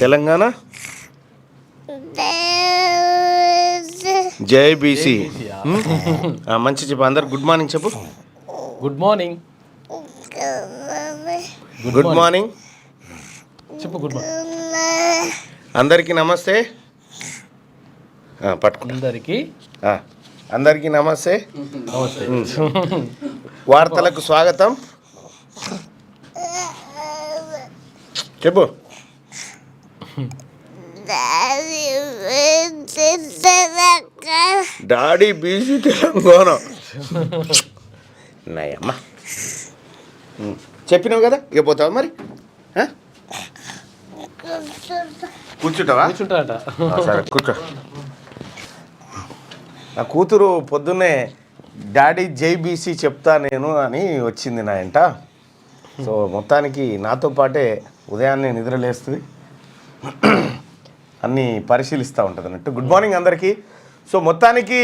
Telangana JBC మంచి చెప్పు. అందరు గుడ్ మార్నింగ్ చెప్పు. Good morning. గుడ్ మార్నింగ్ చెప్పు. Good morning. అందరికీ నమస్తే. పట్టుకో. అందరికీ నమస్తే. వార్తలకు స్వాగతం. చెప్పు. డాడీ బీసీ తెలంగాణ నాయమ్మ చెప్పినావు కదా, ఇక పోతావా మరి? కూర్చుంటావా? కూర్చుంటాట. సరే కూర్చో. నా కూతురు పొద్దున్నే డాడీ జైబీసీ చెప్తా నేను అని వచ్చింది నా ఇంట. సో మొత్తానికి నాతో పాటే ఉదయాన్నే నిద్రలేస్తుంది, అన్నీ పరిశీలిస్తూ ఉంటుంది అన్నట్టు. గుడ్ మార్నింగ్ అందరికీ. సో మొత్తానికి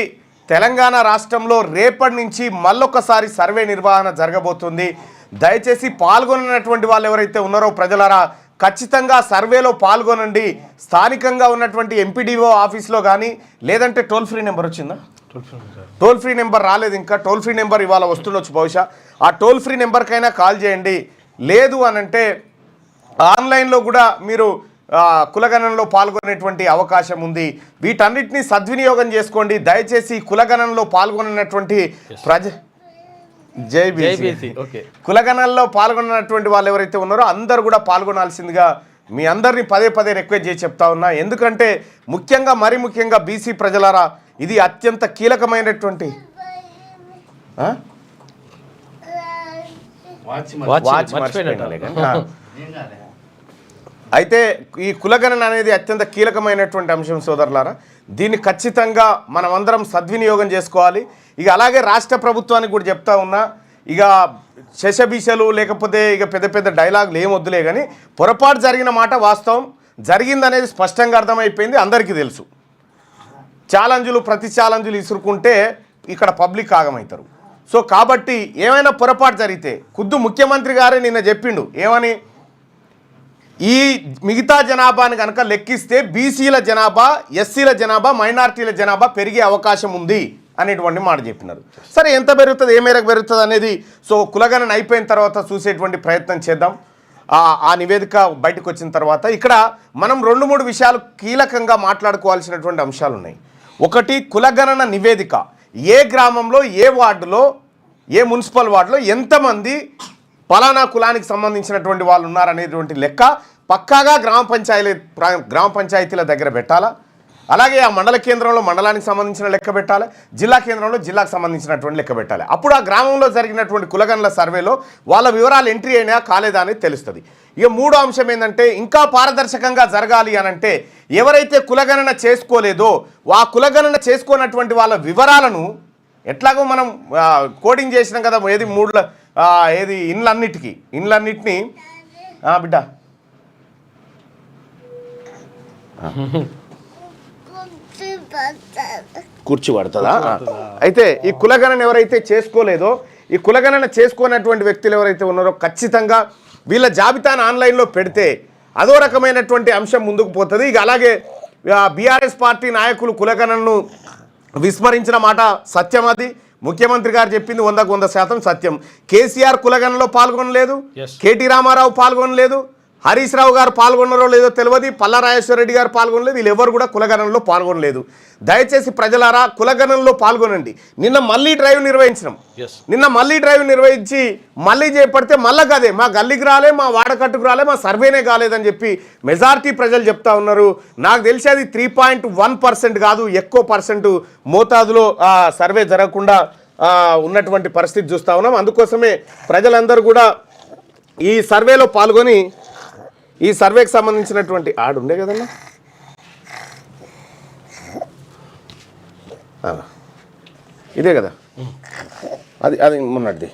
తెలంగాణ రాష్ట్రంలో రేపటి నుంచి మళ్ళొకసారి సర్వే నిర్వహణ జరగబోతుంది. దయచేసి పాల్గొనటువంటి వాళ్ళు ఎవరైతే ఉన్నారో ప్రజలారా ఖచ్చితంగా సర్వేలో పాల్గొనండి. స్థానికంగా ఉన్నటువంటి ఎంపీడీఓ ఆఫీస్లో కానీ లేదంటే టోల్ ఫ్రీ నెంబర్ వచ్చిందా? టోల్ ఫ్రీ నెంబర్ రాలేదు ఇంకా. టోల్ ఫ్రీ నెంబర్ ఇవాళ వస్తుండొచ్చు బహుశా. ఆ టోల్ ఫ్రీ నెంబర్కైనా కాల్ చేయండి. లేదు అనంటే ఆన్లైన్లో కూడా మీరు కులగణనలో పాల్గొనేటువంటి అవకాశం ఉంది. వీటన్నిటినీ సద్వినియోగం చేసుకోండి. దయచేసి కులగణనలో పాల్గొన్నటువంటి జైబీసీ కులగణనలో పాల్గొన్నటువంటి వాళ్ళు ఎవరైతే ఉన్నారో అందరూ కూడా పాల్గొనాల్సిందిగా మీ అందరినీ పదే పదే రిక్వెస్ట్ చేసి చెప్తా ఉన్నా. ఎందుకంటే ముఖ్యంగా మరీ ముఖ్యంగా బీసీ ప్రజలారా ఇది అత్యంత కీలకమైనటువంటి అయితే ఈ కులగణన అనేది అత్యంత కీలకమైనటువంటి అంశం సోదరులారా. దీన్ని ఖచ్చితంగా మనమందరం సద్వినియోగం చేసుకోవాలి. ఇక అలాగే రాష్ట్ర ప్రభుత్వానికి కూడా చెప్తా ఉన్నా, ఇక శశబీషలు లేకపోతే ఇక పెద్ద పెద్ద డైలాగులు ఏం వద్దులే కానీ పొరపాటు జరిగిన మాట వాస్తవం. జరిగిందనేది స్పష్టంగా అర్థమైపోయింది, అందరికీ తెలుసు. ఛాలెంజులు ప్రతి ఛాలెంజులు ఇసురుకుంటే ఇక్కడ పబ్లిక్ ఆగమవుతారు. సో కాబట్టి ఏమైనా పొరపాటు జరిగితే ఖుద్దు ముఖ్యమంత్రి గారే నిన్న చెప్పిండు ఏమని, ఈ మిగతా జనాభాని కనుక లెక్కిస్తే బీసీల జనాభా, ఎస్సీల జనాభా, మైనార్టీల జనాభా పెరిగే అవకాశం ఉంది అనేటువంటి మాట చెప్పినారు. సరే ఎంత పెరుగుతుంది, ఏ మేరకు పెరుగుతుంది అనేది సో కులగణన అయిపోయిన తర్వాత చూసేటువంటి ప్రయత్నం చేద్దాం. ఆ నివేదిక బయటకు వచ్చిన తర్వాత ఇక్కడ మనం 2-3 విషయాలు కీలకంగా మాట్లాడుకోవాల్సినటువంటి అంశాలు ఉన్నాయి. ఒకటి, కులగణన నివేదిక ఏ గ్రామంలో, ఏ వార్డులో, ఏ మున్సిపల్ వార్డులో ఎంతమంది పలానా కులానికి సంబంధించినటువంటి వాళ్ళు ఉన్నారనేటువంటి లెక్క పక్కాగా గ్రామ పంచాయతీల దగ్గర పెట్టాలా. అలాగే ఆ మండల కేంద్రంలో మండలానికి సంబంధించిన లెక్క పెట్టాలి, జిల్లా కేంద్రంలో జిల్లాకు సంబంధించినటువంటి లెక్క పెట్టాలి. అప్పుడు ఆ గ్రామంలో జరిగినటువంటి కులగణన సర్వేలో వాళ్ళ వివరాలు ఎంట్రీ అయినా కాలేదా అనేది తెలుస్తుంది. ఇక 3వ అంశం ఏంటంటే ఇంకా పారదర్శకంగా జరగాలి అనంటే ఎవరైతే కులగణన చేసుకోలేదో ఆ కులగణన చేసుకోనటువంటి వాళ్ళ వివరాలను ఎట్లాగో మనం కోడింగ్ చేసినాం కదా, ఏది ఇండ్లన్నిటినీ బిడ్డ కూర్చి పడుతుందా? అయితే ఈ కులగణన ఎవరైతే చేసుకోలేదో, ఈ కులగణన చేసుకోనటువంటి వ్యక్తులు ఎవరైతే ఉన్నారో ఖచ్చితంగా వీళ్ళ జాబితాను ఆన్లైన్లో పెడితే అదో రకమైనటువంటి అంశం ముందుకు పోతుంది. ఇక అలాగే బీఆర్ఎస్ పార్టీ నాయకులు కులగణనను విస్మరించిన మాట సత్యం. అది ముఖ్యమంత్రి గారు చెప్పింది 100% సత్యం. కేసీఆర్ కులగణనలో పాల్గొనలేదు, కేటీ రామారావు పాల్గొనలేదు, హరీష్ రావు గారు పాల్గొన్నారో లేదో తెలియదు, పల్లా రాజేశ్వర రెడ్డి గారు పాల్గొనలేదు. వీళ్ళు ఎవరు కూడా కులగణనలో పాల్గొనలేదు. దయచేసి ప్రజలారా కులగణనలో పాల్గొనండి. నిన్న మళ్ళీ డ్రైవ్ నిర్వహించి మళ్ళీ చేపడితే మళ్ళీ కదే మా గల్లీకి రాలే, మా వాడకట్టుకు రాలే, మా సర్వేనే కాలేదని చెప్పి మెజారిటీ ప్రజలు చెప్తా ఉన్నారు. నాకు తెలిసి అది 3.1% కాదు, ఎక్కువ పర్సెంట్ మోతాదులో సర్వే జరగకుండా ఉన్నటువంటి పరిస్థితి చూస్తూ ఉన్నాం. అందుకోసమే ప్రజలందరూ కూడా ఈ సర్వేలో పాల్గొని ఈ సర్వేకి సంబంధించినటువంటి ఉండే కదన్నా, ఇదే కదా, అది మొన్నటిది.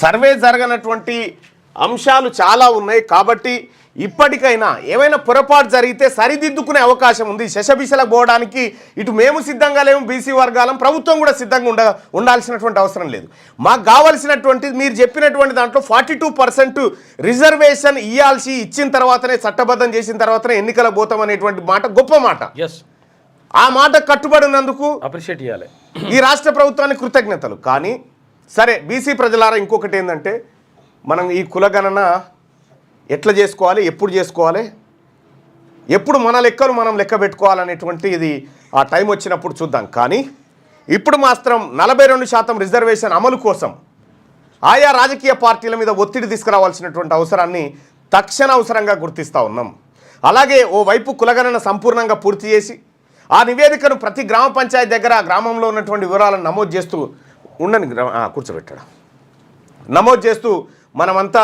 సర్వే జరగనటువంటి అంశాలు చాలా ఉన్నాయి. కాబట్టి ఇప్పటికైనా ఏమైనా పొరపాటు జరిగితే సరిదిద్దుకునే అవకాశం ఉంది. శశబిశలకు పోవడానికి ఇటు మేము సిద్ధంగా లేము, బీసీ వర్గాలం, ప్రభుత్వం కూడా సిద్ధంగా ఉండాల్సినటువంటి అవసరం లేదు. మాకు కావాల్సినటువంటి మీరు చెప్పినటువంటి దాంట్లో 42% రిజర్వేషన్ ఇచ్చిన తర్వాతనే, చట్టబద్ధం చేసిన తర్వాతనే ఎన్నికలకు పోతాం అనేటువంటి మాట గొప్ప మాట. ఆ మాట కట్టుబడి ఉన్నందుకు అప్రిషియేట్ చేయాలి ఈ రాష్ట్ర ప్రభుత్వానికి కృతజ్ఞతలు. కానీ సరే, బీసీ ప్రజలారా, ఇంకొకటి ఏంటంటే మనం ఈ కులగణన ఎట్లా చేసుకోవాలి, ఎప్పుడు చేసుకోవాలి, ఎప్పుడు మన లెక్కలు మనం లెక్క పెట్టుకోవాలనేటువంటి ఇది ఆ టైం వచ్చినప్పుడు చూద్దాం. కానీ ఇప్పుడు మాత్రం 42% రిజర్వేషన్ అమలు కోసం ఆయా రాజకీయ పార్టీల మీద ఒత్తిడి తీసుకురావాల్సినటువంటి అవసరాన్ని తక్షణ అవసరంగా గుర్తిస్తూ ఉన్నాం. అలాగే ఓవైపు కులగణన సంపూర్ణంగా పూర్తి చేసి ఆ నివేదికను ప్రతి గ్రామ పంచాయతీ దగ్గర గ్రామంలో ఉన్నటువంటి వివరాలను నమోదు చేస్తూ కూర్చోబెట్టాడు నమోదు చేస్తూ మనమంతా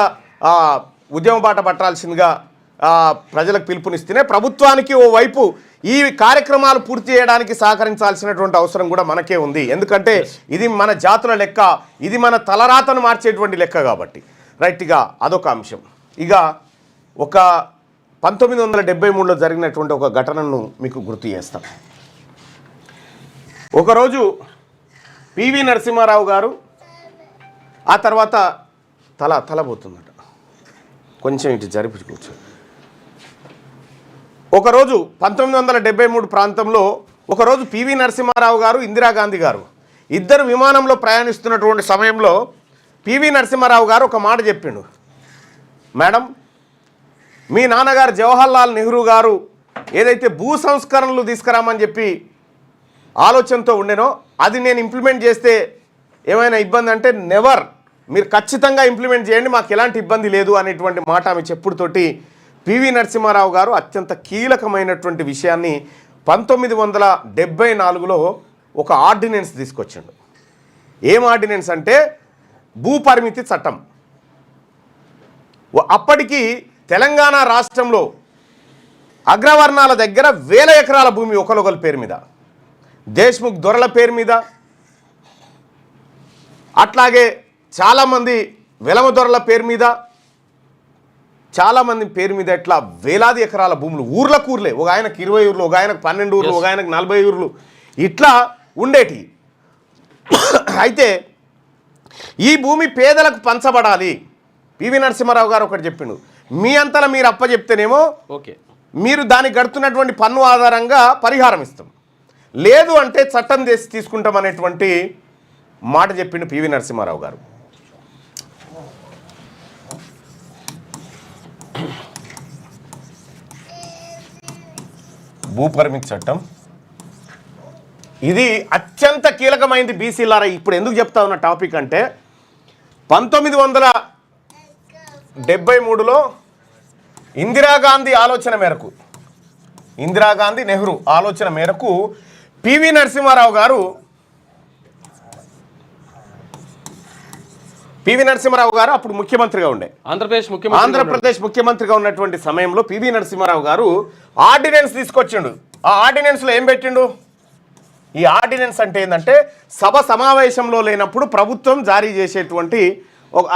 ఉద్యమ బాట పట్టాల్సిందిగా ప్రజలకు పిలుపునిస్తేనే ప్రభుత్వానికి ఓవైపు ఈ కార్యక్రమాలు పూర్తి చేయడానికి సహకరించాల్సినటువంటి అవసరం కూడా మనకే ఉంది. ఎందుకంటే ఇది మన జాతుల లెక్క, ఇది మన తలరాతను మార్చేటువంటి లెక్క కాబట్టి. రైట్గా అదొక అంశం. ఇక ఒక 1973లో జరిగినటువంటి ఒక ఘటనను మీకు గుర్తు చేస్తాం. ఒకరోజు పివి నరసింహారావు గారు, ఆ తర్వాత తలబోతుందట, కొంచెం ఇటు జరిపి కూర్చో. ఒకరోజు 1973 ప్రాంతంలో ఒకరోజు పివి నరసింహారావు గారు, ఇందిరాగాంధీ గారు ఇద్దరు విమానంలో ప్రయాణిస్తున్నటువంటి సమయంలో పివి నరసింహారావు గారు ఒక మాట చెప్పిండు. మేడం, మీ నాన్నగారు జవహర్లాల్ నెహ్రూ గారు ఏదైతే భూ సంస్కరణలు తీసుకురామని చెప్పి ఆలోచనతో ఉండేనో అది నేను ఇంప్లిమెంట్ చేస్తే ఏమైనా ఇబ్బంది అంటే నెవర్, మీరు ఖచ్చితంగా ఇంప్లిమెంట్ చేయండి, మాకు ఎలాంటి ఇబ్బంది లేదు అనేటువంటి మాట ఆమె చెప్పుడుతోటి పివి నరసింహారావు గారు అత్యంత కీలకమైనటువంటి విషయాన్ని 1974లో ఒక ఆర్డినెన్స్ తీసుకొచ్చిండు. ఏం ఆర్డినెన్స్ అంటే భూ పరిమితి చట్టం. అప్పటికి తెలంగాణ రాష్ట్రంలో అగ్రవర్ణాల దగ్గర 1000 ఎకరాల భూమి ఒకరొకరి పేరు మీద, దేశ్ముఖ్ దొరల పేరు మీద, అట్లాగే చాలామంది వెలమ దొరల పేరు మీద, చాలామంది పేరు మీద ఇట్లా వేలాది ఎకరాల భూములు ఊర్లకు ఊర్లే, ఒక ఆయనకు 20 ఊర్లు, ఒక ఆయనకు 12 ఊర్లు, ఒక ఆయనకు 40 ఊర్లు ఇట్లా ఉండేటి. అయితే ఈ భూమి పేదలకు పంచబడాలి. పివి నరసింహారావు గారు ఒకటి చెప్పిండు, మీ అంతలా మీరు అప్పచెప్తేనేమో ఓకే, మీరు దానికి గడుతున్నటువంటి పన్ను ఆధారంగా పరిహారం ఇస్తాం, లేదు అంటే చట్టం చేసి తీసుకుంటాం అనేటువంటి మాట చెప్పిండు పివి నరసింహారావు గారు. భూ పరిమితి చట్టం ఇది అత్యంత కీలకమైంది బీసీలారా. ఇప్పుడు ఎందుకు చెప్తా ఉన్న టాపిక్ అంటే 1973లో ఇందిరాగాంధీ ఆలోచన మేరకు, ఇందిరాగాంధీ నెహ్రూ ఆలోచన మేరకు పివి నరసింహారావు గారు అప్పుడు ముఖ్యమంత్రిగా ఉండే, ఆంధ్రప్రదేశ్ ముఖ్యమంత్రిగా ఉన్నటువంటి సమయంలో పివి నరసింహారావు గారు ఆర్డినెన్స్ తీసుకొచ్చిండు. ఆ ఆర్డినెన్స్లో ఏం పెట్టిండు? ఈ ఆర్డినెన్స్ అంటే ఏంటంటే సభ సమావేశంలో లేనప్పుడు ప్రభుత్వం జారీ చేసేటువంటి,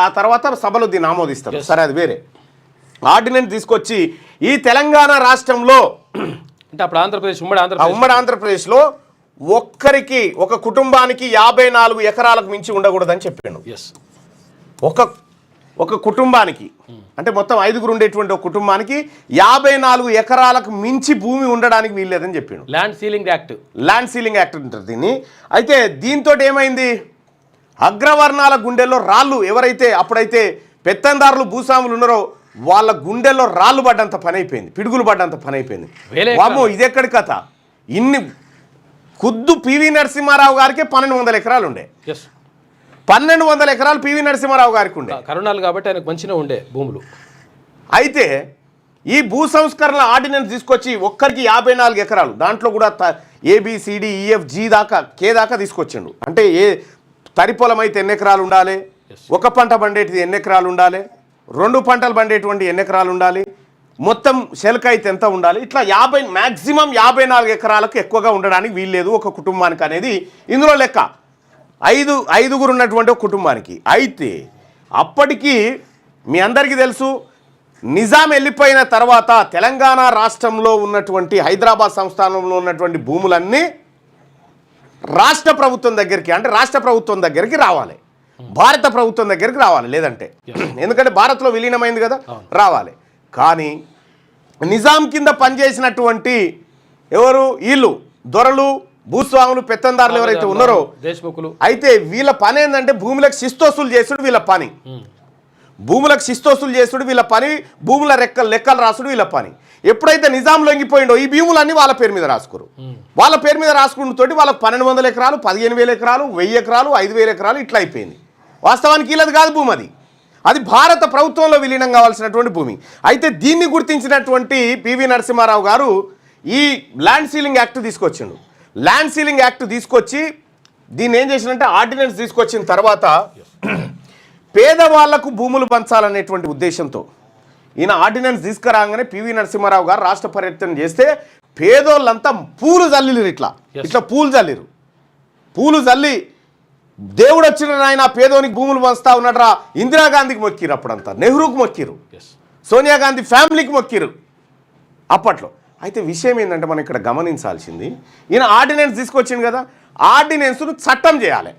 ఆ తర్వాత సభలో దీన్ని ఆమోదిస్తారు, సరే అది వేరే. ఆర్డినెన్స్ తీసుకొచ్చి ఈ తెలంగాణ రాష్ట్రంలో అంటే అప్పుడు ఉమ్మడి ఆంధ్రప్రదేశ్లో ఒక్కరికి, ఒక కుటుంబానికి 54 ఎకరాలకు మించి ఉండకూడదని చెప్పిండు. ఒక కుటుంబానికి అంటే మొత్తం 5గురు ఉండేటువంటి ఒక కుటుంబానికి 54 ఎకరాలకు మించి భూమి ఉండడానికి వీల్లేదని చెప్పిండు. ల్యాండ్ సీలింగ్ యాక్ట్ ఉంటుంది దీన్ని. అయితే దీంతో ఏమైంది, అగ్రవర్ణాల గుండెల్లో రాళ్ళు, ఎవరైతే అప్పుడైతే పెత్తందారులు భూస్వాములు ఉన్నారో వాళ్ళ గుండెల్లో రాళ్ళు పడ్డంత పని అయిపోయింది, పిడుగులు పడ్డంత పని అయిపోయింది. వామ్మో, ఇది ఎక్కడి కథ, ఇన్ని ఖుద్దు పివి నరసింహారావు గారికి 1200 ఎకరాలు ఉండే, 1200 ఎకరాలు పివి నరసింహారావు గారికి ఉండే, కరుణాలు కాబట్టి ఆయనకు మంచిగా ఉండే భూములు. అయితే ఈ భూ సంస్కరణ ఆర్డినెన్స్ తీసుకొచ్చి ఒక్కరికి 54 ఎకరాలు, దాంట్లో కూడా ABCDEFG దాకా K దాకా తీసుకొచ్చిండు. అంటే ఏ తరిపొలం అయితే ఎన్ని ఎకరాలు ఉండాలి, ఒక పంట పండేటిది ఎన్ని ఎకరాలు ఉండాలి, 2 పంటలు పండేటువంటి ఎన్ని ఎకరాలు ఉండాలి, మొత్తం శెలక అయితే ఎంత ఉండాలి, ఇట్లా మ్యాక్సిమం 54 ఎకరాలకు ఎక్కువగా ఉండడానికి వీల్లేదు ఒక కుటుంబానికి అనేది ఇందులో లెక్క. 5గురు ఉన్నటువంటి ఒక కుటుంబానికి. అయితే అప్పటికి మీ అందరికీ తెలుసు, నిజాం వెళ్ళిపోయిన తర్వాత తెలంగాణ రాష్ట్రంలో ఉన్నటువంటి హైదరాబాద్ సంస్థానంలో ఉన్నటువంటి భూములన్నీ రాష్ట్ర ప్రభుత్వం దగ్గరికి, అంటే రాష్ట్ర ప్రభుత్వం దగ్గరికి రావాలి, భారత ప్రభుత్వం దగ్గరికి రావాలి. లేదంటే ఎందుకంటే భారత్లో విలీనమైంది కదా, రావాలి. కానీ నిజాం కింద పనిచేసినటువంటి ఎవరు వీళ్ళు దొరలు, భూస్వాములు, పెత్తందారులు ఎవరైతే ఉన్నారో దేశముఖులు, అయితే వీళ్ళ పని ఏంటంటే భూములకు శిస్తోసులు చేసుడు వీళ్ళ పని. భూములకు శిస్తోసులు చేసుడు వీళ్ళ పని, భూముల లెక్కలు రాసుడు వీళ్ళ పని. ఎప్పుడైతే నిజాం లొంగిపోయిండో ఈ భూములన్నీ వాళ్ళ పేరు మీద రాసుకోరు. వాళ్ళ పేరు మీద రాసుకుంటూ వాళ్ళకి 1200 ఎకరాలు, 15,000 ఎకరాలు, 1000 ఎకరాలు, 5,000 ఎకరాలు ఇట్లా అయిపోయింది. వాస్తవానికి వీళ్ళది కాదు భూమి, అది భారత ప్రభుత్వంలో విలీనం కావాల్సినటువంటి భూమి. అయితే దీన్ని గుర్తించినటువంటి పివి నరసింహారావు గారు ఈ ల్యాండ్ సీలింగ్ యాక్ట్ తీసుకొచ్చిండు. ల్యాండ్ సీలింగ్ యాక్ట్ తీసుకొచ్చి దీన్ని ఏం చేసినంటే ఆర్డినెన్స్ తీసుకొచ్చిన తర్వాత పేదవాళ్లకు భూములు పంచాలనేటువంటి ఉద్దేశంతో ఈయన ఆర్డినెన్స్ తీసుకురాగానే పివి నరసింహారావు గారు రాష్ట్ర పర్యటన చేస్తే పేదోళ్ళంతా పూలు జల్లిరు, ఇట్లా పూలు జల్లి దేవుడు వచ్చిన ఆయన పేదోనికి భూములు పంచుతా ఉన్నాడరా, ఇందిరాగాంధీకి మొక్కిరు, అప్పుడంతా నెహ్రూకి మొక్కిరు, సోనియా గాంధీ ఫ్యామిలీకి మొక్కిరు అప్పట్లో. అయితే విషయం ఏంటంటే మనం ఇక్కడ గమనించాల్సింది, ఈయన ఆర్డినెన్స్ తీసుకొచ్చింది కదా, ఆర్డినెన్స్ను చట్టం చేయాలి,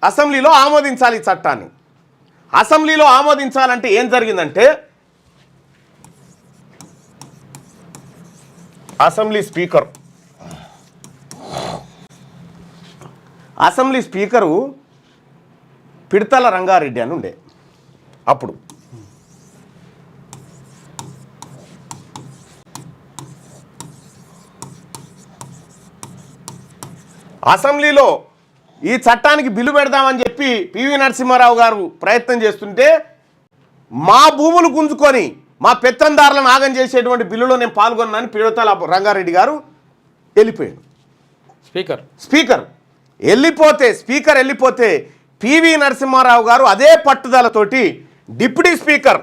అసెంబ్లీలో ఆమోదించాలి. ఈ చట్టాన్ని అసెంబ్లీలో ఆమోదించాలంటే ఏం జరిగిందంటే అసెంబ్లీ స్పీకరు పిడతల రంగారెడ్డి అని ఉండే. అప్పుడు అసెంబ్లీలో ఈ చట్టానికి బిల్లు పెడదామని చెప్పి పివి నరసింహారావు గారు ప్రయత్నం చేస్తుంటే మా భూములు గుంజుకొని మా పెత్తందారులను ఆగం చేసేటువంటి బిల్లులో నేను పాల్గొన్నానని పిడతల రంగారెడ్డి గారు వెళ్ళిపోయాడు. స్పీకర్ వెళ్ళిపోతే పివి నరసింహారావు గారు అదే పట్టుదలతోటి డిప్యూటీ స్పీకర్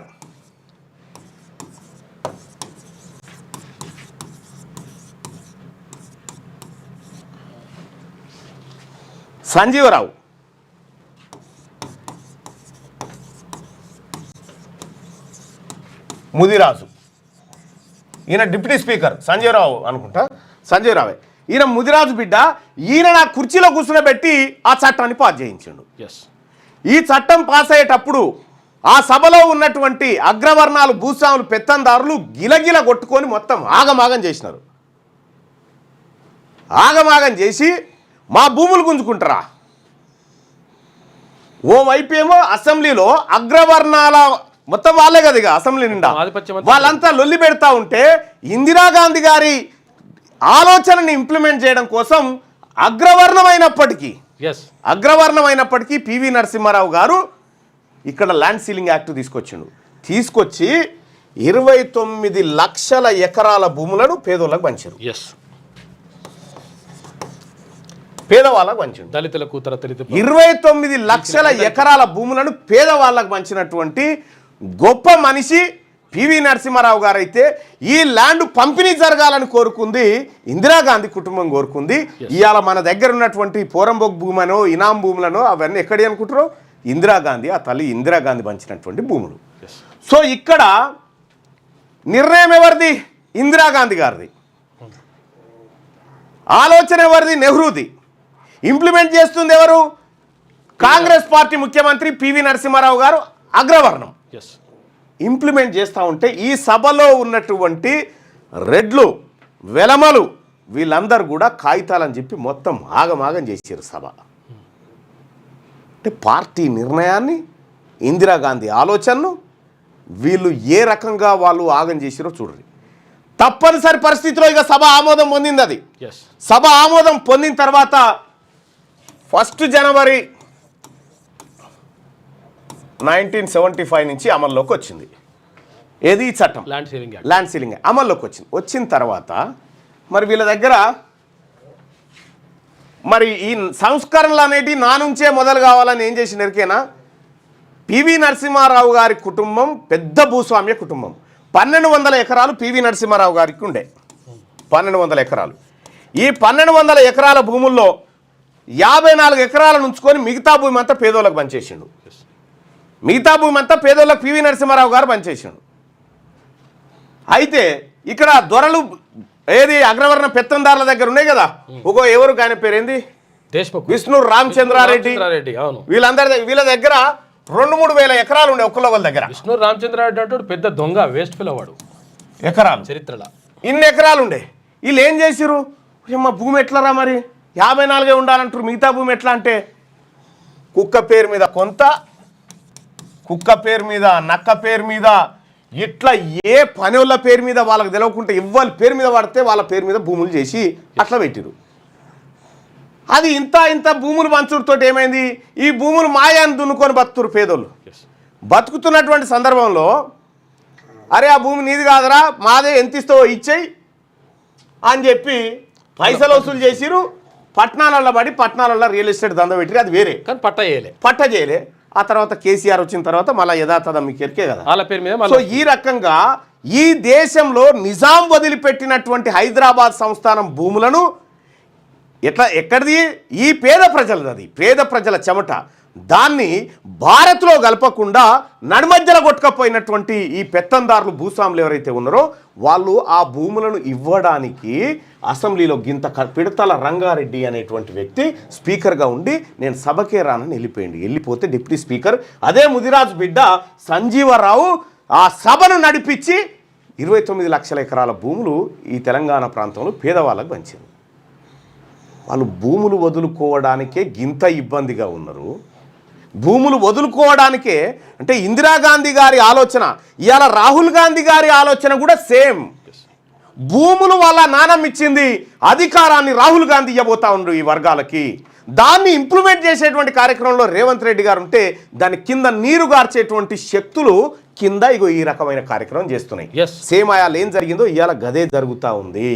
సంజీవరావు, ముదిరాజు, ఈయన డిప్యూటీ స్పీకర్ సంజయరావు అనుకుంటా, సంజయరావే, ఈయన ముదిరాజు బిడ్డ, ఈయన నా కుర్చీలో కూర్చునబెట్టి ఆ చట్టాన్ని పాస్ చేయించిండు. ఈ చట్టం పాస్ అయ్యేటప్పుడు ఆ సభలో ఉన్నటువంటి అగ్రవర్ణాలు, భూస్వాములు, పెత్తందారులు గిలగిల కొట్టుకొని మొత్తం ఆగమాగం చేసినారు. ఆగమాగం చేసి మా భూములు గుంజుకుంటారా, ఓవైపు ఏమో అసెంబ్లీలో అగ్రవర్ణాల మొత్తం వాళ్ళే కదా ఇక అసెంబ్లీ నిండా వాళ్ళంతా లొల్లి పెడతా ఉంటే ఇందిరాగాంధీ గారి ఆలోచనని ఇంప్లిమెంట్ చేయడం కోసం అగ్రవర్ణమైనప్పటికీ పివి నరసింహారావు గారు ఇక్కడ ల్యాండ్ సీలింగ్ యాక్ట్ తీసుకొచ్చి 29 లక్షల ఎకరాల భూములను పేదోళ్ళకు పంచారు. పేదవాళ్ళకు పంచిండు. దళితులకు 29 లక్షల ఎకరాల భూములను పేదవాళ్ళకు పంచినటువంటి గొప్ప మనిషి పివి నరసింహారావు గారు. అయితే ఈ ల్యాండ్ పంపిణీ జరగాలని కోరుకుంది ఇందిరాగాంధీ కుటుంబం కోరుకుంది. ఇవాళ మన దగ్గర ఉన్నటువంటి పోరంబోక్ భూమనో ఇనాం భూములను అవన్నీ ఎక్కడి అనుకుంటారో ఇందిరాగాంధీ, ఆ తల్లి ఇందిరాగాంధీ పంచినటువంటి భూములు. సో ఇక్కడ నిర్ణయం ఎవరిది? ఇందిరాగాంధీ గారిది. ఆలోచన ఎవరిది? నెహ్రూది. ఇంప్లిమెంట్ చేస్తుంది ఎవరు? కాంగ్రెస్ పార్టీ ముఖ్యమంత్రి పివి నరసింహారావు గారు, అగ్రవర్ణం. ఇంప్లిమెంట్ చేస్తూ ఉంటే ఈ సభలో ఉన్నటువంటి రెడ్లు, వెలమలు వీళ్ళందరూ కూడా కాగితాలని చెప్పి మొత్తం ఆగమాగం చేశారు సభ. అంటే పార్టీ నిర్ణయాన్ని, ఇందిరాగాంధీ ఆలోచనను వీళ్ళు ఏ రకంగా వాళ్ళు ఆగం చేసిరో చూడండి. తప్పనిసరి పరిస్థితిలో ఇక సభ ఆమోదం పొందింది. అది సభ ఆమోదం పొందిన తర్వాత 1 జనవరి 1975 నుంచి అమల్లోకి వచ్చింది. ఏది? ఈ చట్టం ల్యాండ్ సీలింగ్ అమల్లోకి వచ్చిన తర్వాత మరి వీళ్ళ దగ్గర మరి ఈ సంస్కరణలు అనేటివి నా నుంచే మొదలు కావాలని ఏం చేసి ఎరికేనా? పివి నరసింహారావు గారి కుటుంబం పెద్ద భూస్వామ్య కుటుంబం. 1200 ఎకరాలు పివి నరసింహారావు గారికి ఉండే. 1200 ఎకరాలు. ఈ 1200 ఎకరాల భూముల్లో 54 ఎకరాలను ఉంచుకొని మిగతా భూమి అంతా పేదోళ్ళకు పనిచేసిండు. మిగతా భూమి అంతా పేదోళ్ళకి పివి నరసింహారావు గారు పనిచేసాడు. అయితే ఇక్కడ దొరలు ఏది అగ్రవర్ణ పెత్తందారుల దగ్గర ఉన్నాయి కదా, ఎవరు కానీ పేరేంది దేశ్ముఖ్, విష్ణు రామచంద్రారెడ్డి, అవును, వీళ్ళ దగ్గర 2-3 వేల ఎకరాలు ఉండే ఒక్కళ్ళ దగ్గర. విష్ణు రామచంద్రారెడ్డి అంటే పెద్ద దొంగ, వేస్ట్ ఫిల్ వాడు, ఎకరాలు చరిత్రలో ఇన్ని ఎకరాలు ఉండే. వీళ్ళు ఏం చేసిరు, మా భూమి ఎట్లరా మరి 54 ఉండాలంటారు, మిగతా భూమి ఎట్లా అంటే కుక్క పేరు మీద కొంత, కుక్క పేరు మీద, నక్క పేరు మీద, ఇట్లా ఏ పనుల పేరు మీద వాళ్ళకి తెలవకుంటే ఇవ్వాలి పేరు మీద పడితే వాళ్ళ పేరు మీద భూములు చేసి అట్లా పెట్టిరు. అది ఇంత భూములు పంచుడుతో ఏమైంది, ఈ భూములు మాయాన్ని దున్నుకొని బతుకుతురు పేదోళ్ళు. బతుకుతున్నటువంటి సందర్భంలో అరే ఆ భూమి నీది కాదరా, మాదే, ఎంత ఇస్తావో ఇచ్చేయి అని చెప్పి పైసలు వసూలు చేసిరు. పట్టణాలలో పడి పట్టణాలలో రియల్ ఎస్టేట్ దంద పెట్టిరు, అది వేరే, కానీ పట్ట చేయలే. ఆ తర్వాత కేసీఆర్ వచ్చిన తర్వాత మళ్ళీ యథాతథం మీకు ఎరికే కదా వాళ్ళ పేరు మీద. సో ఈ రకంగా ఈ దేశంలో నిజాం వదిలిపెట్టినటువంటి హైదరాబాద్ సంస్థానం భూములను ఎక్కడిది, ఈ పేద ప్రజలది, అది పేద ప్రజల చెమట, దాన్ని భారత్లో కలపకుండా నడిమధ్యలో కొట్టుకపోయినటువంటి ఈ పెత్తందారులు భూస్వాములు ఎవరైతే ఉన్నారో వాళ్ళు ఆ భూములను ఇవ్వడానికి అసెంబ్లీలో గింత పిడతల రంగారెడ్డి అనేటువంటి వ్యక్తి స్పీకర్గా ఉండి నేను సభకే రానని వెళ్ళిపోతే డిప్యూటీ స్పీకర్ అదే ముదిరాజు బిడ్డ సంజీవరావు ఆ సభను నడిపించి 29 లక్షల ఎకరాల భూములు ఈ తెలంగాణ ప్రాంతంలో పేదవాళ్ళకు పంచింది. వాళ్ళు భూములు వదులుకోవడానికే గింత ఇబ్బందిగా ఉన్నారు. భూములు వదులుకోవడానికే అంటే ఇందిరాగాంధీ గారి ఆలోచన, ఇవాళ రాహుల్ గాంధీ గారి ఆలోచన కూడా సేమ్. భూములు వాళ్ళ నానమ్మ ఇచ్చింది, అధికారాన్ని రాహుల్ గాంధీ ఇవ్వబోతా ఉన్నారు ఈ వర్గాలకి. దాన్ని ఇంప్లిమెంట్ చేసేటువంటి కార్యక్రమంలో రేవంత్ రెడ్డి గారు ఉంటే దాని కింద నీరు గార్చేటువంటి శక్తులు కింద ఇగో ఈ రకమైన కార్యక్రమం చేస్తున్నాయి. సేమ్ అయాలు ఏం జరిగిందో ఇవాళ గదే జరుగుతూ ఉంది.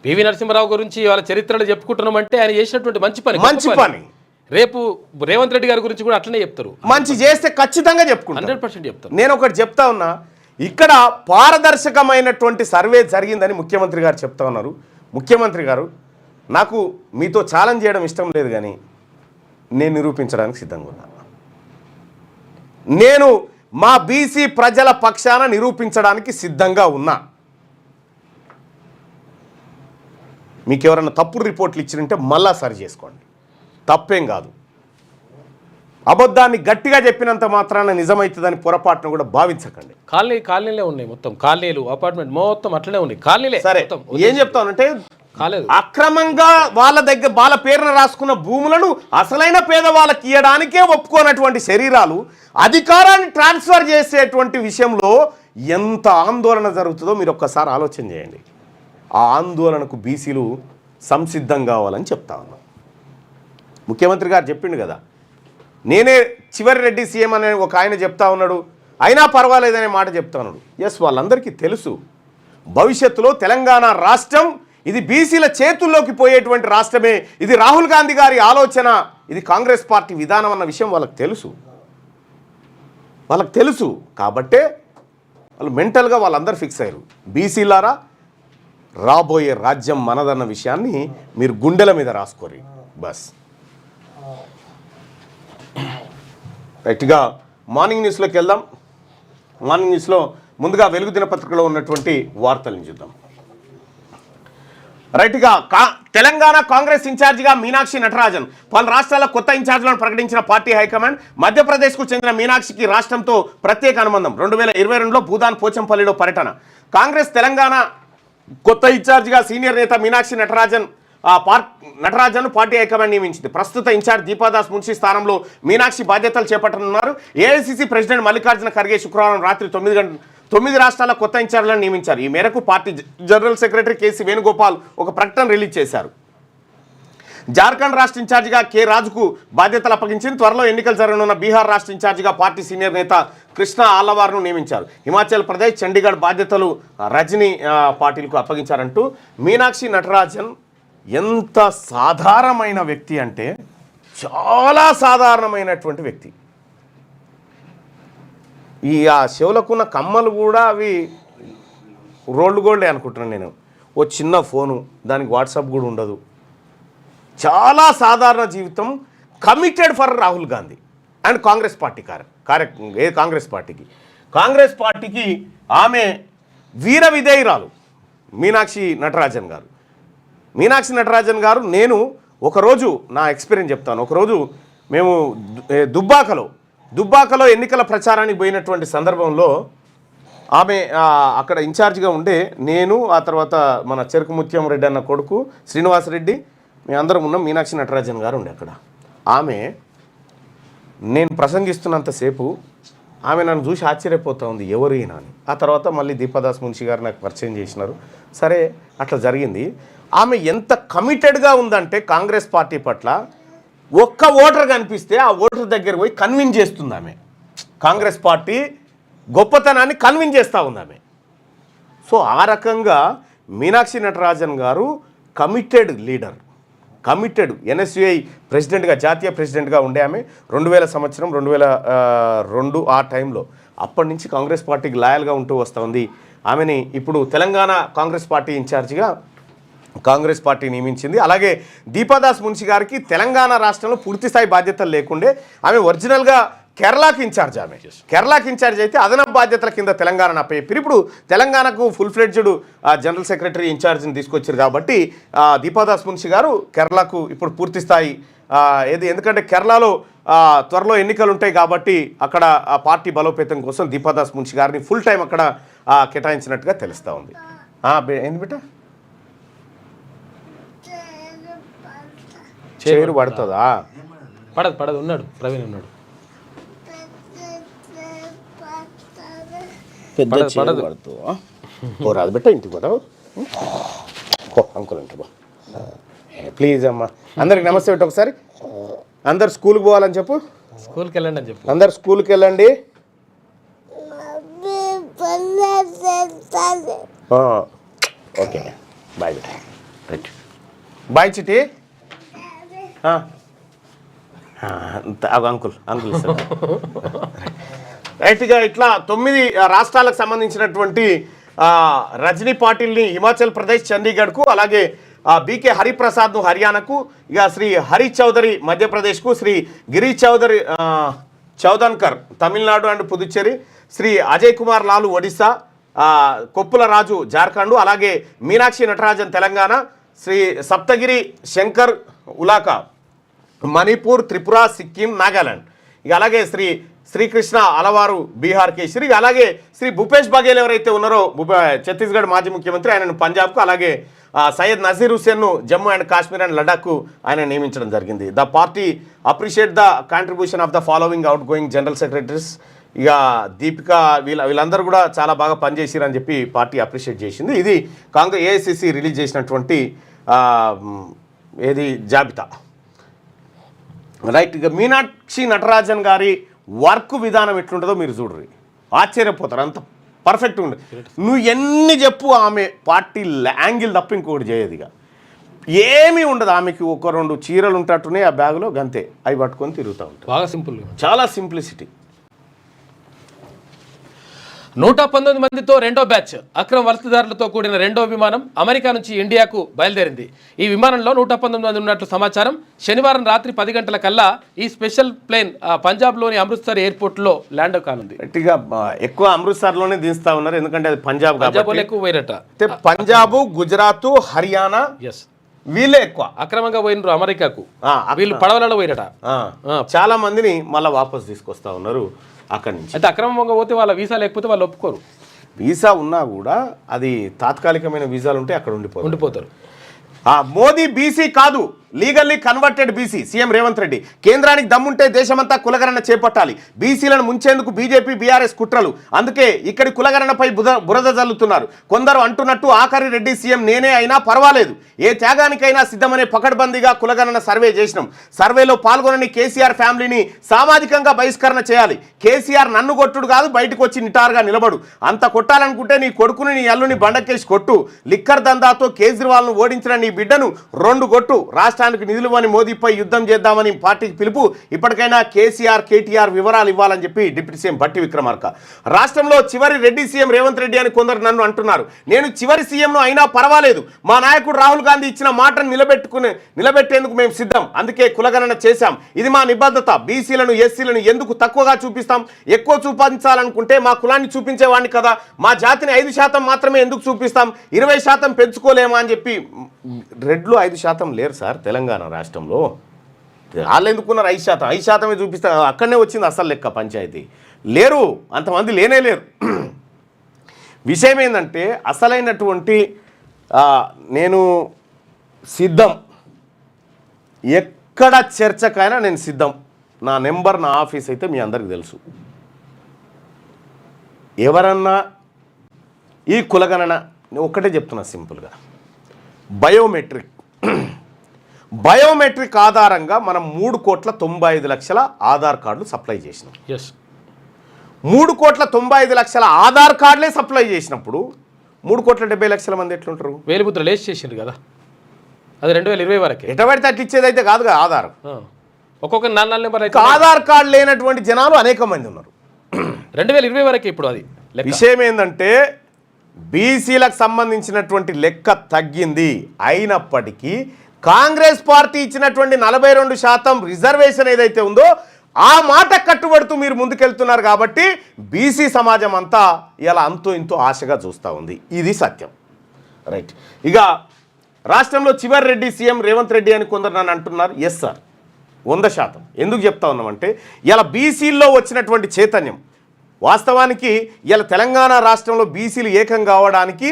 పివి నరసింహారావు గురించి వాళ్ళ చరిత్రలో చెప్పుకుంటున్నామంటే ఆయన చేసినటువంటి మంచి పని. రేపు రేవంత్ రెడ్డి గారి గురించి కూడా అట్లనే చెప్తారు, మంచి చేస్తే ఖచ్చితంగా చెప్పుకుంటారు, 100% చెప్తారు. నేను ఒకటి చెప్తా ఉన్నా, ఇక్కడ పారదర్శకమైనటువంటి సర్వే జరిగిందని ముఖ్యమంత్రి గారు చెప్తా ఉన్నారు. ముఖ్యమంత్రి గారు నాకు మీతో ఛాలెంజ్ చేయడం ఇష్టం లేదు, కానీ నేను నిరూపించడానికి సిద్ధంగా ఉన్నా. నేను మా బీసీ ప్రజల పక్షాన నిరూపించడానికి సిద్ధంగా ఉన్నా. మీకు ఎవరైనా తప్పుడు రిపోర్ట్లు ఇచ్చినంటే మళ్ళా సరి చేసుకోండి, తప్పేం కాదు. అబద్ధాన్ని గట్టిగా చెప్పినంత మాత్రాన నిజమవుతుందని పొరపాటును కూడా భావించకండి. కాలనీలే ఉన్నాయి, మొత్తం కాలనీలు, అపార్ట్మెంట్ మొత్తం అట్లనే ఉన్నాయి, కాలనీలే. సరే, ఏం చెప్తానంటే కాలేదు, అక్రమంగా వాళ్ళ పేరున రాసుకున్న భూములను అసలైన పేదవాళ్ళకి ఇవ్వడానికే ఒప్పుకోనటువంటి శరీరాలు అధికారాన్ని ట్రాన్స్ఫర్ చేసేటువంటి విషయంలో ఎంత ఆందోళన జరుగుతుందో మీరు ఒక్కసారి ఆలోచన చేయండి. ఆ ఆందోళనకు బీసీలు సంసిద్ధం కావాలని చెప్తా ఉన్నాం. ముఖ్యమంత్రి గారు చెప్పిండు కదా, నేనే చివరి రెడ్డి సీఎం అనే ఒక ఆయన చెప్తా ఉన్నాడు, అయినా పర్వాలేదనే మాట చెప్తా ఉన్నాడు. ఎస్, వాళ్ళందరికీ తెలుసు భవిష్యత్తులో తెలంగాణ రాష్ట్రం ఇది బీసీల చేతుల్లోకి పోయేటువంటి రాష్ట్రమే, ఇది రాహుల్ గాంధీ గారి ఆలోచన, ఇది కాంగ్రెస్ పార్టీ విధానం అన్న విషయం వాళ్ళకి తెలుసు. కాబట్టే వాళ్ళు మెంటల్గా వాళ్ళందరూ ఫిక్స్ అయ్యారు. బీసీలారా, రాబోయే రాజ్యం మనదన్న విషయాన్ని మీరు గుండెల మీద రాసుకోరి బస్. రైట్గా మార్నింగ్ న్యూస్లోకి వెళ్దాం. మార్నింగ్ న్యూస్లో ముందుగా వెలుగు దినపత్రికలో ఉన్నటువంటి వార్తలను చూద్దాం. రైట్గా తెలంగాణ కాంగ్రెస్ ఇన్ఛార్జిగా మీనాక్షి నటరాజన్, పలు రాష్ట్రాల కొత్త ఇన్ఛార్జీలను ప్రకటించిన పార్టీ హైకమాండ్. మధ్యప్రదేశ్కు చెందిన మీనాక్షికి రాష్ట్రంతో ప్రత్యేక అనుబంధం. 2022లో భూదాన్ పోచంపల్లిలో పర్యటన. కాంగ్రెస్ తెలంగాణ కొత్త ఇన్ఛార్జిగా సీనియర్ నేత మీనాక్షి నటరాజన్ పార్టీ హైకమాండ్ నియమించింది. ప్రస్తుత ఇన్ఛార్జ్ దీపాదాస్ మున్షి స్థానంలో మీనాక్షి బాధ్యతలు చేపట్టనున్నారు. ఏఐసీసీ ప్రెసిడెంట్ మల్లికార్జున ఖర్గే శుక్రవారం రాత్రి 9 రాష్ట్రాల కొత్త ఇన్ఛార్జీలను నియమించారు. ఈ మేరకు party general secretary KC Venugopal ఒక ప్రకటన రిలీజ్ చేశారు. జార్ఖండ్ రాష్ట్ర ఇన్ఛార్జిగా కె రాజుకు బాధ్యతలు అప్పగించింది. త్వరలో ఎన్నికలు జరగనున్న బీహార్ రాష్ట్ర ఇన్ఛార్జిగా పార్టీ సీనియర్ నేత కృష్ణ ఆలవార్ను నియమించారు. హిమాచల్ ప్రదేశ్, చండీగఢ్ బాధ్యతలు రజనీ పాటిల్కు అప్పగించారంటూ మీనాక్షి నటరాజన్ ఎంత సాధారణమైన వ్యక్తి అంటే చాలా సాధారణమైనటువంటి వ్యక్తి. ఆ చెవులకున్న కమ్మలు కూడా అవి రోల్డ్ గోల్డే అనుకుంటున్నాను నేను. ఓ చిన్న ఫోను, దానికి వాట్సాప్ కూడా ఉండదు. చాలా సాధారణ జీవితం, committed for Rahul Gandhi. And Congress party Congress పార్టీకి ఆమె వీర విధేయురాలు మీనాక్షి నటరాజన్ గారు. నేను ఒకరోజు నా ఎక్స్పీరియన్స్ చెప్తాను. ఒకరోజు మేము దుబ్బాకలో ఎన్నికల ప్రచారానికి పోయినటువంటి సందర్భంలో ఆమె అక్కడ ఇన్ఛార్జిగా ఉండే నేను, ఆ తర్వాత మన చెరుకు ముత్యం రెడ్డి అన్న కొడుకు శ్రీనివాసరెడ్డి, మేము అందరం ఉన్నాం. మీనాక్షి నటరాజన్ గారు ఉండే అక్కడ. ఆమె నేను ప్రసంగిస్తున్నంతసేపు ఆమె నన్ను చూసి ఆశ్చర్యపోతూ ఉంది, ఎవరు ఈయన అని. ఆ తర్వాత మళ్ళీ దీపాదాస్ మున్షి గారు నాకు పరిచయం చేసినారు. సరే, అట్లా జరిగింది. ఆమె ఎంత కమిటెడ్గా ఉందంటే కాంగ్రెస్ పార్టీ పట్ల, ఒక్క ఓటర్ కనిపిస్తే ఆ ఓటర్ దగ్గర పోయి కన్విన్స్ చేస్తుంది ఆమె. కాంగ్రెస్ పార్టీ గొప్పతనాన్ని కన్విన్స్ చేస్తూ ఉంది ఆమె. సో ఆ రకంగా మీనాక్షి నటరాజన్ గారు కమిటెడ్ లీడర్, కమిటెడ్ ఎన్ఎస్యుఐ ప్రెసిడెంట్గా, జాతీయ ప్రెసిడెంట్గా ఉండే ఆమె 2002 ఆ టైంలో. అప్పటి నుంచి కాంగ్రెస్ పార్టీకి లాయల్గా ఉంటూ వస్తూ ఉంది. ఆమెని ఇప్పుడు తెలంగాణ కాంగ్రెస్ పార్టీ ఇన్ఛార్జిగా కాంగ్రెస్ పార్టీ నియమించింది. అలాగే దీపాదాస్ మున్షి గారికి తెలంగాణ రాష్ట్రంలో పూర్తిస్థాయి బాధ్యతలు లేకుండే ఆమె ఒరిజినల్గా కేరళకి ఇన్ఛార్జ్. కేరళకి ఇన్ఛార్జ్ అయితే అదనపు బాధ్యతల కింద తెలంగాణ అప్పచెప్పారు. ఇప్పుడు తెలంగాణకు ఫుల్ ఫ్లెడ్జ్డ్ జనరల్ సెక్రటరీ ఇన్ఛార్జ్ని తీసుకొచ్చారు. కాబట్టి దీపాదాస్ మున్షి గారు కేరళకు ఇప్పుడు పూర్తిస్థాయి ఎందుకంటే కేరళలో త్వరలో ఎన్నికలు ఉంటాయి కాబట్టి అక్కడ ఆ పార్టీ బలోపేతం కోసం దీపాదాస్ మున్షి గారిని ఫుల్ టైం అక్కడ కేటాయించినట్టుగా తెలుస్తూ ఉంది. ఏంది బిడ్డ, చేరు పడుతుందా? పడదు ఉన్నాడు, ప్రవీణ్ ఉన్నాడు. పెద్ద చేరు పడుతుందా? రాదు బిడ్డ, ఇంటికి పడవు. అంకుల్ అంటే ప్లీజ్ అమ్మా. అందరికి నమస్తే బిడ్డ. ఒకసారి అందరు స్కూల్కి పోవాలని చెప్పు. స్కూల్కి వెళ్ళండి అని చెప్పు. అందరు స్కూల్కి వెళ్ళండి. ఓకే, బాయ్ బిడ్డ. Right, bye Chitti. అంకుల్ రైట్గా ఇట్లా 9 రాష్ట్రాలకు సంబంధించినటువంటి రజనీ పాటిల్ని హిమాచల్ ప్రదేశ్ చండీగఢ్కు, అలాగే బీకే హరిప్రసాద్ను హర్యానాకు, ఇక శ్రీ హరి చౌదరి మధ్యప్రదేశ్కు, శ్రీ గిరి చౌదన్కర్ తమిళనాడు అండ్ పుదుచ్చేరి, శ్రీ అజయ్ కుమార్ లాలు ఒడిశా, కొప్పుల రాజు జార్ఖండ్, అలాగే మీనాక్షి నటరాజన్ తెలంగాణ, శ్రీ సప్తగిరి శంకర్ ఉలాకా మణిపూర్, త్రిపుర, సిక్కిం, నాగాలాండ్, ఇక అలాగే శ్రీకృష్ణ అలవారు బీహార్ కేసరి, అలాగే శ్రీ భూపేష్ బఘేల్ ఎవరైతే ఉన్నారో ఛత్తీస్గఢ్ మాజీ ముఖ్యమంత్రి, ఆయనను పంజాబ్కు, అలాగే సయ్యద్ నజీర్ హుస్సేన్ను జమ్మూ అండ్ కాశ్మీర్ అండ్ లడాఖ్కు ఆయన నియమించడం జరిగింది. The party appreciate the contribution of the following out going general secretaries. ఇక దీపిక వీళ్ళందరూ కూడా చాలా బాగా పనిచేసారని చెప్పి పార్టీ అప్రిషియేట్ చేసింది. ఇది కాంగ్రెస్ ఏఐసిసి రిలీజ్ చేసినటువంటి జాబితా. రైట్, ఇక మీనాక్షి నటరాజన్ గారి వర్క్ విధానం ఎట్లుంటుందో మీరు చూడరు, ఆశ్చర్యపోతారు. అంత పర్ఫెక్ట్ ఉంటుంది. నువ్వు ఎన్ని చెప్పు, ఆమె పార్టీ యాంగిల్ తప్ప ఇంకొకటి చేయదు. ఇక ఏమీ ఉండదు ఆమెకి. 1-2 చీరలు ఉంటట్టునే ఆ బ్యాగులో, గంతే, అవి పట్టుకొని తిరుగుతూ ఉంటారు. బాగా సింపుల్, చాలా సింప్లిసిటీ. 119 మందితో రెండో బ్యాచ్ అక్రమ వలసదారులతో కూడిన రెండో విమానం అమెరికా నుంచి ఇండియాకు బయలుదేరింది. ఈ విమానంలో 119 మంది ఉన్నట్లు సమాచారం. శనివారం రాత్రి 10 గంటల కల్లా ఈ స్పెషల్ ప్లేన్ పంజాబ్లోని అమృత్సర్ ఎయిర్పోర్ట్లో ల్యాండ్ కానుంది. ఎక్కువ అమృత్సర్లోనే దించుతా ఉన్నారు, ఎందుకంటే అది పంజాబ్ ఎక్కువ పోయినట. పంజాబ్, గుజరాత్, హర్యానా వీళ్ళే ఎక్కువ అక్రమంగా పోయినరు అమెరికాకు. వీళ్ళు పడవలలో పోయినట. చాలా మందిని మళ్ళీ వాపస్ తీసుకొస్తా ఉన్నారు అక్కడి నుంచి. అయితే అక్రమంగా పోతే వాళ్ళ వీసా లేకపోతే వాళ్ళు ఒప్పుకోరు. వీసా ఉన్నా కూడా అది తాత్కాలికమైన వీసాలు ఉంటే అక్కడ ఉండిపోతారు. మోదీ బీసీ కాదు, legally converted BC. CM Revanth Reddy, కేంద్రానికి దమ్ముంటే దేశమంతా కులగణన చేపట్టాలి. బీసీలను ముంచేందుకు బీజేపీ బీఆర్ఎస్ కుట్రలు, అందుకే ఇక్కడి కులగణనపై బురద జల్లుతున్నారు. కొందరు అంటున్నట్టు ఆఖరి రెడ్డి సీఎం నేనే అయినా పర్వాలేదు, ఏ త్యాగానికైనా సిద్ధమనే పకడ్బందీగా కులగణన సర్వే చేసినాం. సర్వేలో పాల్గొనని కేసీఆర్ ఫ్యామిలీని సామాజికంగా బహిష్కరణ చేయాలి. కేసీఆర్ నన్ను కొట్టుడు కాదు, బయటకు వచ్చి నిటారుగా నిలబడు. అంత కొట్టాలనుకుంటే నీ కొడుకుని, నీ అల్లుని బండకేసి కొట్టు. లిక్కర్ దందాతో కేజ్రీవాల్ను ఓడించిన నీ బిడ్డను 2 కొట్టు. రాష్ట్ర రాష్ట్రానికి నిధులు అని మోదీపై యుద్ధం చేద్దామని పార్టీకి పిలుపు. ఇప్పటికైనా కేసీఆర్ కేటీఆర్ వివరాలు ఇవ్వాలని చెప్పి డిప్యూటీ సీఎం భట్టి విక్రమార్క. రాష్ట్రంలో చివరి రెడ్డి సీఎం రేవంత్ రెడ్డి అని కొందరు నన్ను అంటున్నారు. నేను చివరి సీఎంను అయినా పర్వాలేదు, మా నాయకుడు రాహుల్ గాంధీ ఇచ్చిన మాటను నిలబెట్టేందుకు మేము సిద్ధం. అందుకే కులగణన చేశాం. ఇది మా నిబద్ధత. బీసీలను ఎస్సీలను ఎందుకు తక్కువగా చూపిస్తాం? ఎక్కువ చూపించాలనుకుంటే మా కులాన్ని చూపించేవాడిని కదా. మా జాతిని 5% మాత్రమే ఎందుకు చూపిస్తాం? 20% పెంచుకోలేమా అని చెప్పి. రెడ్లు 5% లేరు సార్ తెలంగాణ రాష్ట్రంలో. వాళ్ళు ఎందుకున్నారు 5%? 5%మే చూపిస్తా. అక్కడనే వచ్చింది అసలు లెక్క. పంచాయతీ లేరు, అంతమంది లేనే లేరు. విషయం ఏంటంటే అసలైనటువంటి నేను సిద్ధం, ఎక్కడ చర్చకైనా నేను సిద్ధం. నా నెంబర్, నా ఆఫీస్ అయితే మీ అందరికీ తెలుసు. ఎవరన్నా ఈ కులగణన ఒక్కటే చెప్తున్నా సింపుల్గా, బయోమెట్రిక్ ఆధారంగా మనం 3,95,00,000 ఆధార్ కార్డులు సప్లై చేసినాం. 3,95,00,000 ఆధార్ కార్డులే సప్లై చేసినప్పుడు 3,70,00,000 మంది ఎట్లుంటారు? వేలిముద్రలు వేసి చేసిండ్రు కదా, అది 2020 వరకే. ఎటబడితే అట్లా ఇచ్చేది అయితే కాదు కదా ఆధార్. ఒక్కొక్క 4 నెంబర్ అయితే ఆధార్ కార్డు లేనటువంటి జనాలు అనేక మంది ఉన్నారు. 2020 వరకే ఇప్పుడు అది. విషయం ఏంటంటే బీసీలకు సంబంధించినటువంటి లెక్క తగ్గింది. అయినప్పటికీ కాంగ్రెస్ పార్టీ ఇచ్చినటువంటి 42% రిజర్వేషన్ ఏదైతే ఉందో ఆ మాట కట్టుబడుతూ మీరు ముందుకెళ్తున్నారు. కాబట్టి బీసీ సమాజం అంతా ఇలా అంతో ఇంతో ఆశగా చూస్తూ ఉంది. ఇది సత్యం. రైట్. ఇక రాష్ట్రంలో చివరి రెడ్డి సీఎం రేవంత్ రెడ్డి అని కొందరు నన్ను అంటున్నారు. Yes sir, 100%. ఎందుకు చెప్తా ఉన్నామంటే ఇలా బీసీల్లో వచ్చినటువంటి చైతన్యం, వాస్తవానికి ఇలా తెలంగాణ రాష్ట్రంలో బీసీలు ఏకం కావడానికి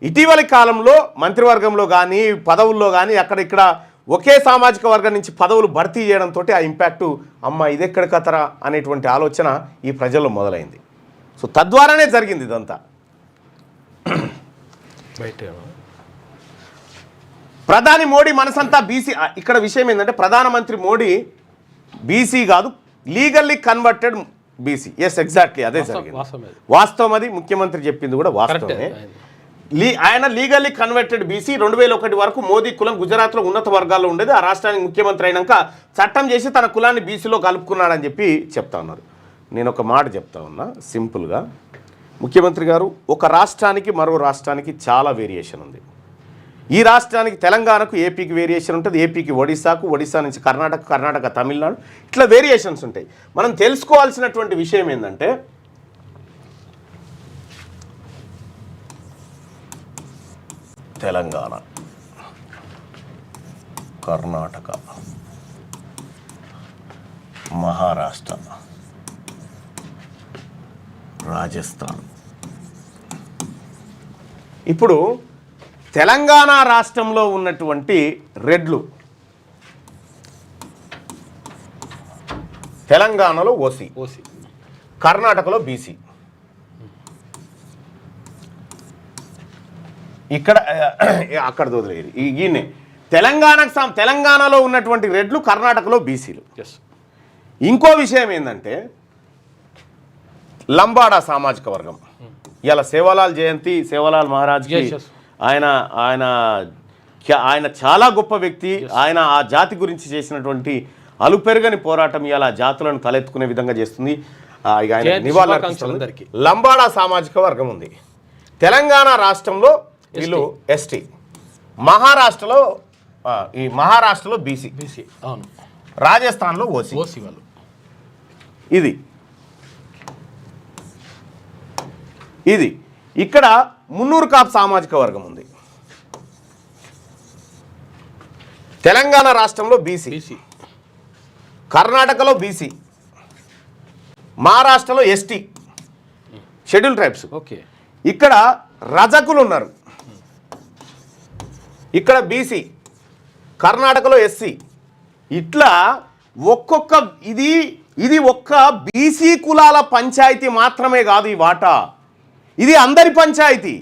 ఇటీవలి కాలంలో మంత్రివర్గంలో కానీ పదవుల్లో కానీ అక్కడిక్కడ ఒకే సామాజిక వర్గం నుంచి పదవులు భర్తీ చేయడంతో ఆ ఇంపాక్టు అమ్మ ఇదెక్కడ కథరా అనేటువంటి ఆలోచన ఈ ప్రజల్లో మొదలైంది. సో తద్వారానే జరిగింది ఇదంతా. ప్రధాని మోడీ మనసంతా బీసీ. ఇక్కడ విషయం ఏంటంటే ప్రధానమంత్రి మోడీ బీసీ కాదు, legally converted BC. Yes, exactly అదే జరిగింది. వాస్తవం అది. ముఖ్యమంత్రి చెప్పింది కూడా వాస్తవమే. ఆయన లీగల్లీ కన్వర్టెడ్ బీసీ. 2001 వరకు మోదీ కులం గుజరాత్లో ఉన్నత వర్గాల్లో ఉండేది. ఆ రాష్ట్రానికి ముఖ్యమంత్రి అయినాక చట్టం చేసి తన కులాన్ని బీసీలో కలుపుకున్నాడని చెప్పి చెప్తా ఉన్నారు. నేను ఒక మాట చెప్తా ఉన్నా సింపుల్గా. ముఖ్యమంత్రి గారు, ఒక రాష్ట్రానికి మరో రాష్ట్రానికి చాలా వేరియేషన్ ఉంది. ఈ రాష్ట్రానికి తెలంగాణకు ఏపీకి వేరియేషన్ ఉంటుంది, ఏపీకి ఒడిశాకు, ఒడిశా నుంచి కర్ణాటక, కర్ణాటక తమిళనాడు, ఇట్లా వేరియేషన్స్ ఉంటాయి. మనం తెలుసుకోవాల్సినటువంటి విషయం ఏంటంటే తెలంగాణ, కర్ణాటక, మహారాష్ట్ర, రాజస్థాన్. ఇప్పుడు తెలంగాణ రాష్ట్రంలో ఉన్నటువంటి రెడ్లు తెలంగాణలో ఓసీ, కర్ణాటకలో బీసీ, ఇక్కడ అక్కడ వదిలేరు. ఈయనే తెలంగాణలో ఉన్నటువంటి రెడ్లు కర్ణాటకలో బీసీలు. ఇంకో విషయం ఏంటంటే లంబాడా సామాజిక వర్గం. ఇలా సేవాలాల్ జయంతి, సేవాలాల్ మహారాజ్కి ఆయన చాలా గొప్ప వ్యక్తి. ఆయన ఆ జాతి గురించి చేసినటువంటి అలుపెరగని పోరాటం ఇలా జాతులను తలెత్తుకునే విధంగా చేస్తుంది. ఆయన నివాళులర్పిస్తుంది. లంబాడా సామాజిక వర్గం ఉంది. తెలంగాణ రాష్ట్రంలో వీళ్ళు ఎస్టీ, మహారాష్ట్రలో బీసీ, అవును, రాజస్థాన్లో ఓసీ వాళ్ళు. ఇది ఇక్కడ మున్నూరు కాపు సామాజిక వర్గం ఉంది. తెలంగాణ రాష్ట్రంలో బీసీ, కర్ణాటకలో బీసీ, మహారాష్ట్రలో ఎస్టీ, షెడ్యూల్ ట్రైబ్స్. ఓకే. ఇక్కడ రజకులు ఉన్నారు. ఇక్కడ బీసీ, కర్ణాటకలో ఎస్సీ. ఇట్లా ఒక్కొక్క ఇది ఒక్క బీసీ కులాల పంచాయతీ మాత్రమే కాదు ఈ వాటా. ఇది అందరి పంచాయతీ.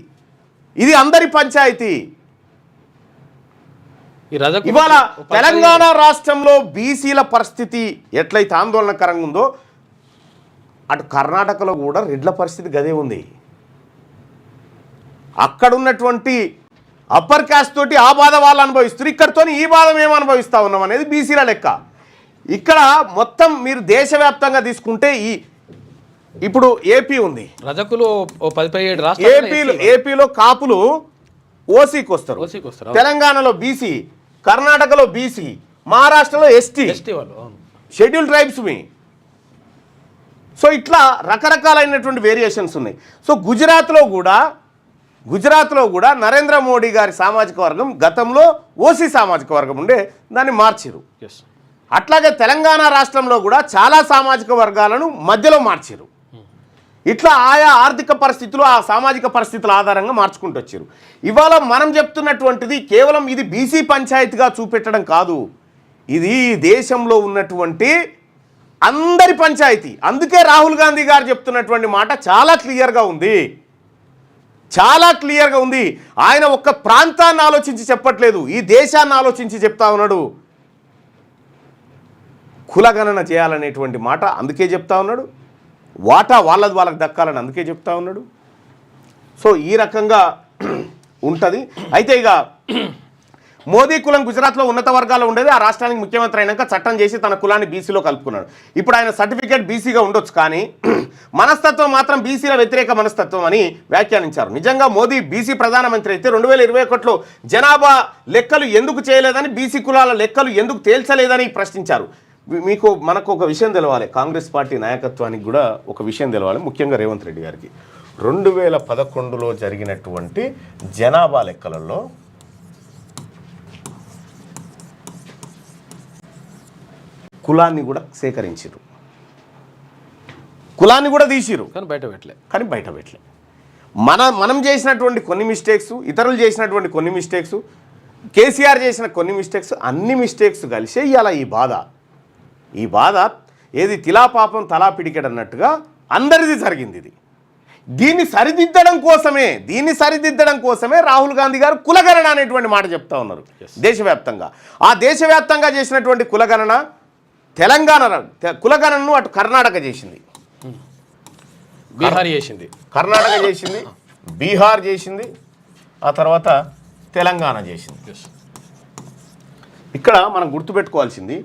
ఇవాళ తెలంగాణ రాష్ట్రంలో బీసీల పరిస్థితి ఎట్లయితే ఆందోళనకరంగా ఉందో అటు కర్ణాటకలో కూడా రెడ్ల పరిస్థితి గదే ఉంది. అక్కడున్నటువంటి అప్పర్ క్యాస్ట్ తోటి ఆ బాధ వాళ్ళు అనుభవిస్తారు, ఇక్కడతో ఈ బాధ మేము అనుభవిస్తూ ఉన్నాం అనేది బీసీల లెక్క. ఇక్కడ మొత్తం మీరు దేశవ్యాప్తంగా తీసుకుంటే ఇప్పుడు ఏపీ ఉంది, రజకులు 17 రాష్ట్రాలు, ఏపీలో కాపులు ఓసీకి వస్తారు, తెలంగాణలో బీసీ, కర్ణాటకలో బీసీ, మహారాష్ట్రలో ఎస్టీ వాళ్ళు షెడ్యూల్ ట్రైబ్స్ మీ. సో ఇట్లా రకరకాలైనటువంటి వేరియేషన్స్ ఉన్నాయి. సో గుజరాత్లో కూడా నరేంద్ర మోడీ గారి సామాజిక వర్గం గతంలో ఓసీ సామాజిక వర్గం ఉండే, దాన్ని మార్చిరు. అట్లాగే తెలంగాణ రాష్ట్రంలో కూడా చాలా సామాజిక వర్గాలను మధ్యలో మార్చిరు. ఇట్లా ఆయా ఆర్థిక పరిస్థితులు, ఆ సామాజిక పరిస్థితుల ఆధారంగా మార్చుకుంటూ వచ్చారు. ఇవాళ మనం చెప్తున్నటువంటిది కేవలం ఇది బీసీ పంచాయతీగా చూపెట్టడం కాదు, ఇది దేశంలో ఉన్నటువంటి అందరి పంచాయతీ. అందుకే రాహుల్ గాంధీ గారు చెప్తున్నటువంటి మాట చాలా క్లియర్గా ఉంది. ఆయన ఒక్క ప్రాంతాన్ని ఆలోచించి చెప్పట్లేదు, ఈ దేశాన్ని ఆలోచించి చెప్తా ఉన్నాడు. కులగణన చేయాలనేటువంటి మాట అందుకే చెప్తా ఉన్నాడు, వాటా వాళ్ళకి దక్కాలని అందుకే చెప్తా ఉన్నాడు. సో ఈ రకంగా ఉంటుంది. అయితే ఇక మోదీ కులం గుజరాత్లో ఉన్నత వర్గాల్లో ఉండేది, ఆ రాష్ట్రానికి ముఖ్యమంత్రి అయినాక చట్టం చేసి తన కులాన్ని బీసీలో కలుపుకున్నాడు. ఇప్పుడు ఆయన సర్టిఫికేట్ బీసీగా ఉండొచ్చు, కానీ మనస్తత్వం మాత్రం బీసీల వ్యతిరేక మనస్తత్వం అని వ్యాఖ్యానించారు. నిజంగా మోదీ బీసీ ప్రధానమంత్రి అయితే 2021లో జనాభా లెక్కలు ఎందుకు చేయలేదని, బీసీ కులాల లెక్కలు ఎందుకు తేల్చలేదని ప్రశ్నించారు. మనకు ఒక విషయం తెలవాలి, కాంగ్రెస్ పార్టీ నాయకత్వానికి కూడా ఒక విషయం తెలవాలి, ముఖ్యంగా రేవంత్ రెడ్డి గారికి. 2011లో జరిగినటువంటి జనాభా లెక్కలలో కులాన్ని కూడా సేకరించారు, కులాన్ని కూడా తీసిరు, కానీ బయట పెట్టలే. మనం చేసినటువంటి కొన్ని మిస్టేక్స్, ఇతరులు చేసినటువంటి కొన్ని మిస్టేక్స్, కేసీఆర్ చేసిన కొన్ని మిస్టేక్స్, అన్ని మిస్టేక్స్ కలిసే ఇవాళ ఈ బాధ ఏది తిలా పాపం తలా పిడికెడ్ అన్నట్టుగా అందరిది జరిగింది. దీన్ని సరిదిద్దడం కోసమే రాహుల్ గాంధీ గారు కులగణన అనేటువంటి మాట చెప్తా ఉన్నారు దేశవ్యాప్తంగా. ఆ దేశవ్యాప్తంగా చేసినటువంటి కులగణన కులగణనను అటు కర్ణాటక చేసింది, కర్ణాటక చేసింది, బీహార్ చేసింది, ఆ తర్వాత తెలంగాణ చేసింది. ఇక్కడ మనం గుర్తుపెట్టుకోవాల్సింది,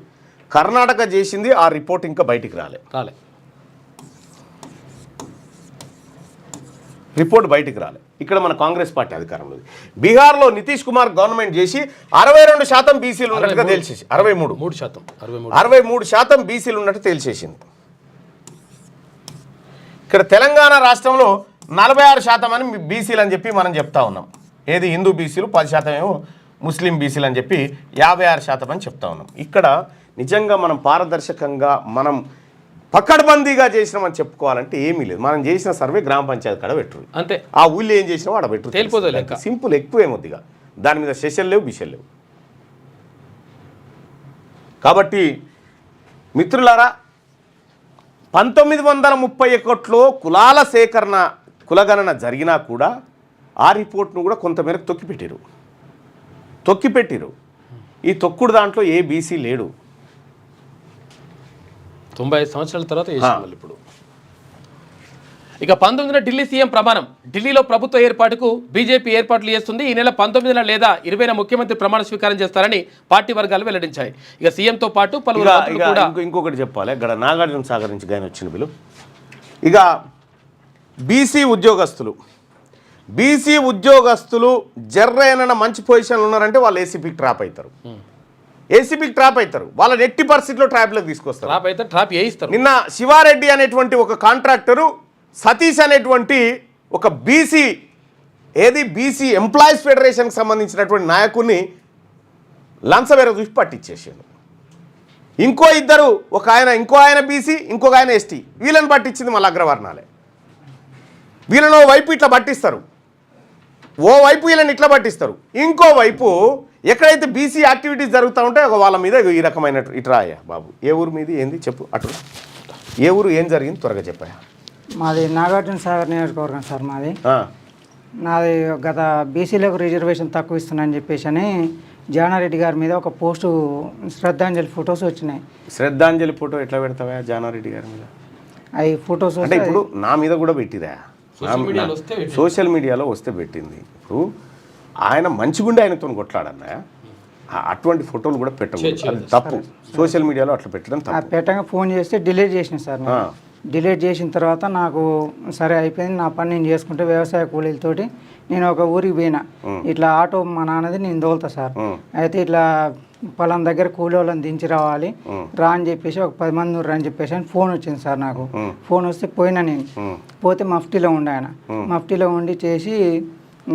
కర్ణాటక చేసింది, ఆ రిపోర్ట్ ఇంకా బయటికి రాలే. రిపోర్ట్ బయటికి రాలే. ఇక్కడ మన కాంగ్రెస్ పార్టీ అధికారంలో ఉంది. బీహార్లో నితీష్ కుమార్ గవర్నమెంట్ చేసి 62% బీసీలు ఉన్నట్టుగా తేల్చేసి 63% బీసీలు ఉన్నట్టు తేల్చేసింది. ఇక్కడ తెలంగాణ రాష్ట్రంలో 46% అని బీసీలు అని చెప్పి మనం చెప్తా ఉన్నాం. ఏది హిందూ బీసీలు, 10% ఏమో ముస్లిం బీసీలు అని చెప్పి 56% అని చెప్తా ఉన్నాం. ఇక్కడ నిజంగా మనం పారదర్శకంగా మనం పక్కడబందీగా చేసినామని చెప్పుకోవాలంటే ఏమీ లేదు. మనం చేసిన సర్వే గ్రామ పంచాయతీ కాడ పెట్టరు, అంతే. ఆ ఊళ్ళో ఏం చేసినా వాడ పెట్టరు, సింపుల్. ఎక్కువేమొద్దిగా దాని మీద సెషన్ లేవు, బిషలు లేవు. కాబట్టి మిత్రులారా, 1931లో కులాల సేకరణ, కులగణన జరిగినా కూడా ఆ రిపోర్ట్ను కూడా కొంతమేరకు తొక్కిపెట్టిరు. ఈ తొక్కుడు దాంట్లో ఏ బీసీ లేడు. 95 సంవత్సరాల తర్వాత ఇప్పుడు ఇక 19న ఢిల్లీ సీఎం ప్రమాణం. ఢిల్లీలో ప్రభుత్వ ఏర్పాటుకు బీజేపీ ఏర్పాట్లు చేస్తుంది. ఈ నెల 19న లేదా 20న ముఖ్యమంత్రి ప్రమాణ స్వీకారం చేస్తారని పార్టీ వర్గాలు వెల్లడించాయి. ఇక సీఎంతో పాటు పలువురు ఇంకొకటి చెప్పాలి, ఇక్కడ నాగార్జున సాగర్ నుంచి గాయన వచ్చిన బిల్లు. ఇక బీసీ ఉద్యోగస్తులు జర్రైన మంచి పొజిషన్లు ఉన్నారంటే వాళ్ళు ఏసీపీకి ట్రాప్ అవుతారు. వాళ్ళని ఎట్టి పరిస్థితిలో ట్రాప్లోకి తీసుకొస్తారు. నిన్న శివారెడ్డి అనేటువంటి ఒక కాంట్రాక్టరు, సతీష్ అనేటువంటి ఒక బీసీ ఎంప్లాయీస్ ఫెడరేషన్కి సంబంధించినటువంటి నాయకుడిని లంచవేర చూసి పట్టించేసాడు. ఇంకో ఆయన బీసీ, ఇంకొక ఆయన ఎస్టీ, వీళ్ళని పట్టించింది మళ్ళీ అగ్రవర్ణాలే. వీళ్ళని ఓ వైపు ఇట్లా పట్టిస్తారు, ఇంకోవైపు ఎక్కడైతే బీసీ యాక్టివిటీస్ జరుగుతూ ఉంటాయో వాళ్ళ మీద ఈ రకమైన ఇట్రాయా బాబు. ఏ ఊరు మీది ఏంది చెప్పు, అటు ఏ ఊరు, ఏం జరిగింది త్వరగా చెప్పాయా. మాది నాగార్జున సాగర్ నియోజకవర్గం సార్. నాది గత బీసీలకు రిజర్వేషన్ తక్కువ ఇస్తున్నాయని చెప్పేసి అని జానారెడ్డి గారి మీద ఒక పోస్టు శ్రద్ధాంజలి ఫొటోస్ వచ్చినాయి. శ్రద్ధాంజలి ఫోటో ఎట్లా పెడతావా జానారెడ్డి గారి మీద? అవి ఫొటోస్ అంటే ఇప్పుడు నా మీద కూడా పెట్టిరా, సోషల్ మీడియాలో వస్తే పెట్టింది. ఇప్పుడు ఆయన మంచిగుండే ఆయనతో కొట్లాడన్నా అటువంటి ఫోటోలు కూడా పెట్టకూడదు, అది తప్పు. సోషల్ మీడియాలో అట్లా పెట్టడం తప్పు. పెట్టగా ఫోన్ చేస్తే డిలీట్ చేసిన సార్. డిలీట్ చేసిన తర్వాత నాకు సరే అయిపోయింది, నా పని నేను చేసుకుంటే వ్యవసాయ కూలీలతోటి నేను ఒక ఊరికి పోయినా. ఇట్లా ఆటో మా నాన్నది నేను తోలుతా సార్. అయితే ఇట్లా పలానా దగ్గర కూలి వాళ్ళని దించి రావాలి రా అని చెప్పేసి ఒక 10 మంది రా అని చెప్పేసి అని ఫోన్ వచ్చింది సార్ నాకు. ఫోన్ వస్తే పోయినా నేను. పోతే మఫ్టీలో ఉండే ఆయన. మఫ్టీలో ఉండి చేసి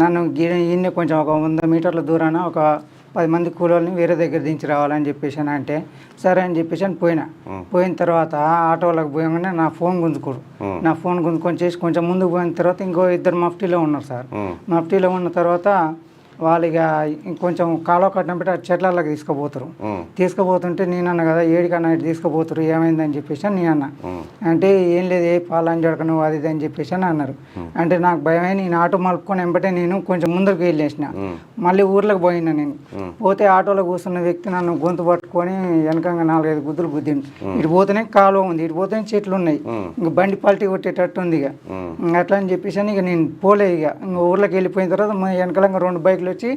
నన్ను ఈయన కొంచెం ఒక 100 మీటర్ల దూరాన ఒక 10 మంది కూలోళ్ళని వేరే దగ్గర దించి రావాలని చెప్పేసి అంటే సరే అని చెప్పేసి అని పోయిన తర్వాత ఆటోలకు పోయగానే నా ఫోన్ గుంజుకోడు. నా ఫోన్ గుంజుకొని చేసి కొంచెం ముందుకు పోయిన తర్వాత ఇంకో 2 మఫ్టీలో ఉన్నారు సార్. మఫ్టీలో ఉన్న తర్వాత వాళ్ళు ఇక కొంచెం కాలువ కట్టడం పెట్టి ఆ చెట్లకి తీసుకుపోతారు. తీసుకుపోతుంటే నేను అన్న కదా ఏడికన్నా ఇటు తీసుకుపోతారు ఏమైందని చెప్పేసి నేను అన్న. అంటే ఏం లేదు ఏ పాలని జడక నువ్వు అది ఇది అని చెప్పేసి అని అన్నారు. అంటే నాకు భయమై నేను ఆటో మలుపుకొని వెంబటే నేను కొంచెం ముందరికి వెళ్ళేసిన. మళ్ళీ ఊర్లోకి పోయినా నేను. పోతే ఆటోలో కూర్చున్న వ్యక్తి నన్ను గొంతు పట్టుకొని వెనకంగా 4-5 గుద్దులు గుద్దిండు. ఇటు పోతేనే కాలువ ఉంది, ఇటు పోతేనే చెట్లు ఉన్నాయి, ఇంక బండి పల్టీ కొట్టేటట్టు ఉంది. ఇక అట్లా అని చెప్పేసి అని ఇక నేను పోలే. ఇక ఇంక ఊర్లోకి వెళ్ళిపోయిన తర్వాత వెనకలంగా 2 బైకులు వచ్చి